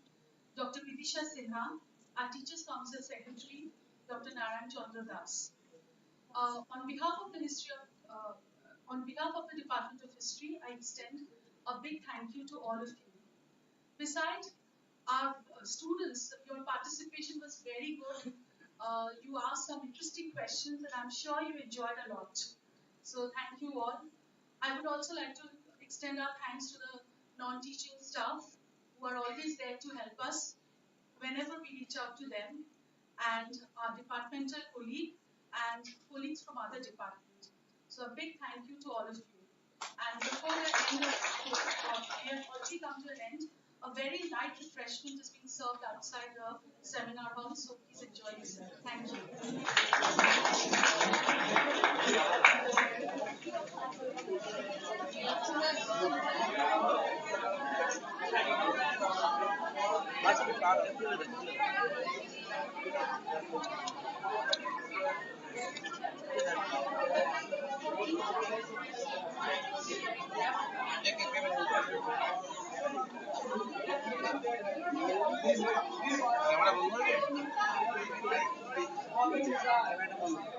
Dr. Vidisha Sinha, our teachers council secretary, Dr. Narayan Chandra Das. On behalf of the on behalf of the Department of History, I extend a big thank you to all of you. Besides our students, your participation was very good. You asked some interesting questions, and I'm sure you enjoyed a lot. So thank you all. I would also like to extend our thanks to the non-teaching staff who are always there to help us whenever we reach out to them, and our departmental colleague and colleagues from other departments. So a big thank you to all of you. And before the end of we have already come to an end. A very light refreshment is being served outside the seminar hall, so please enjoy yourself. Thank you.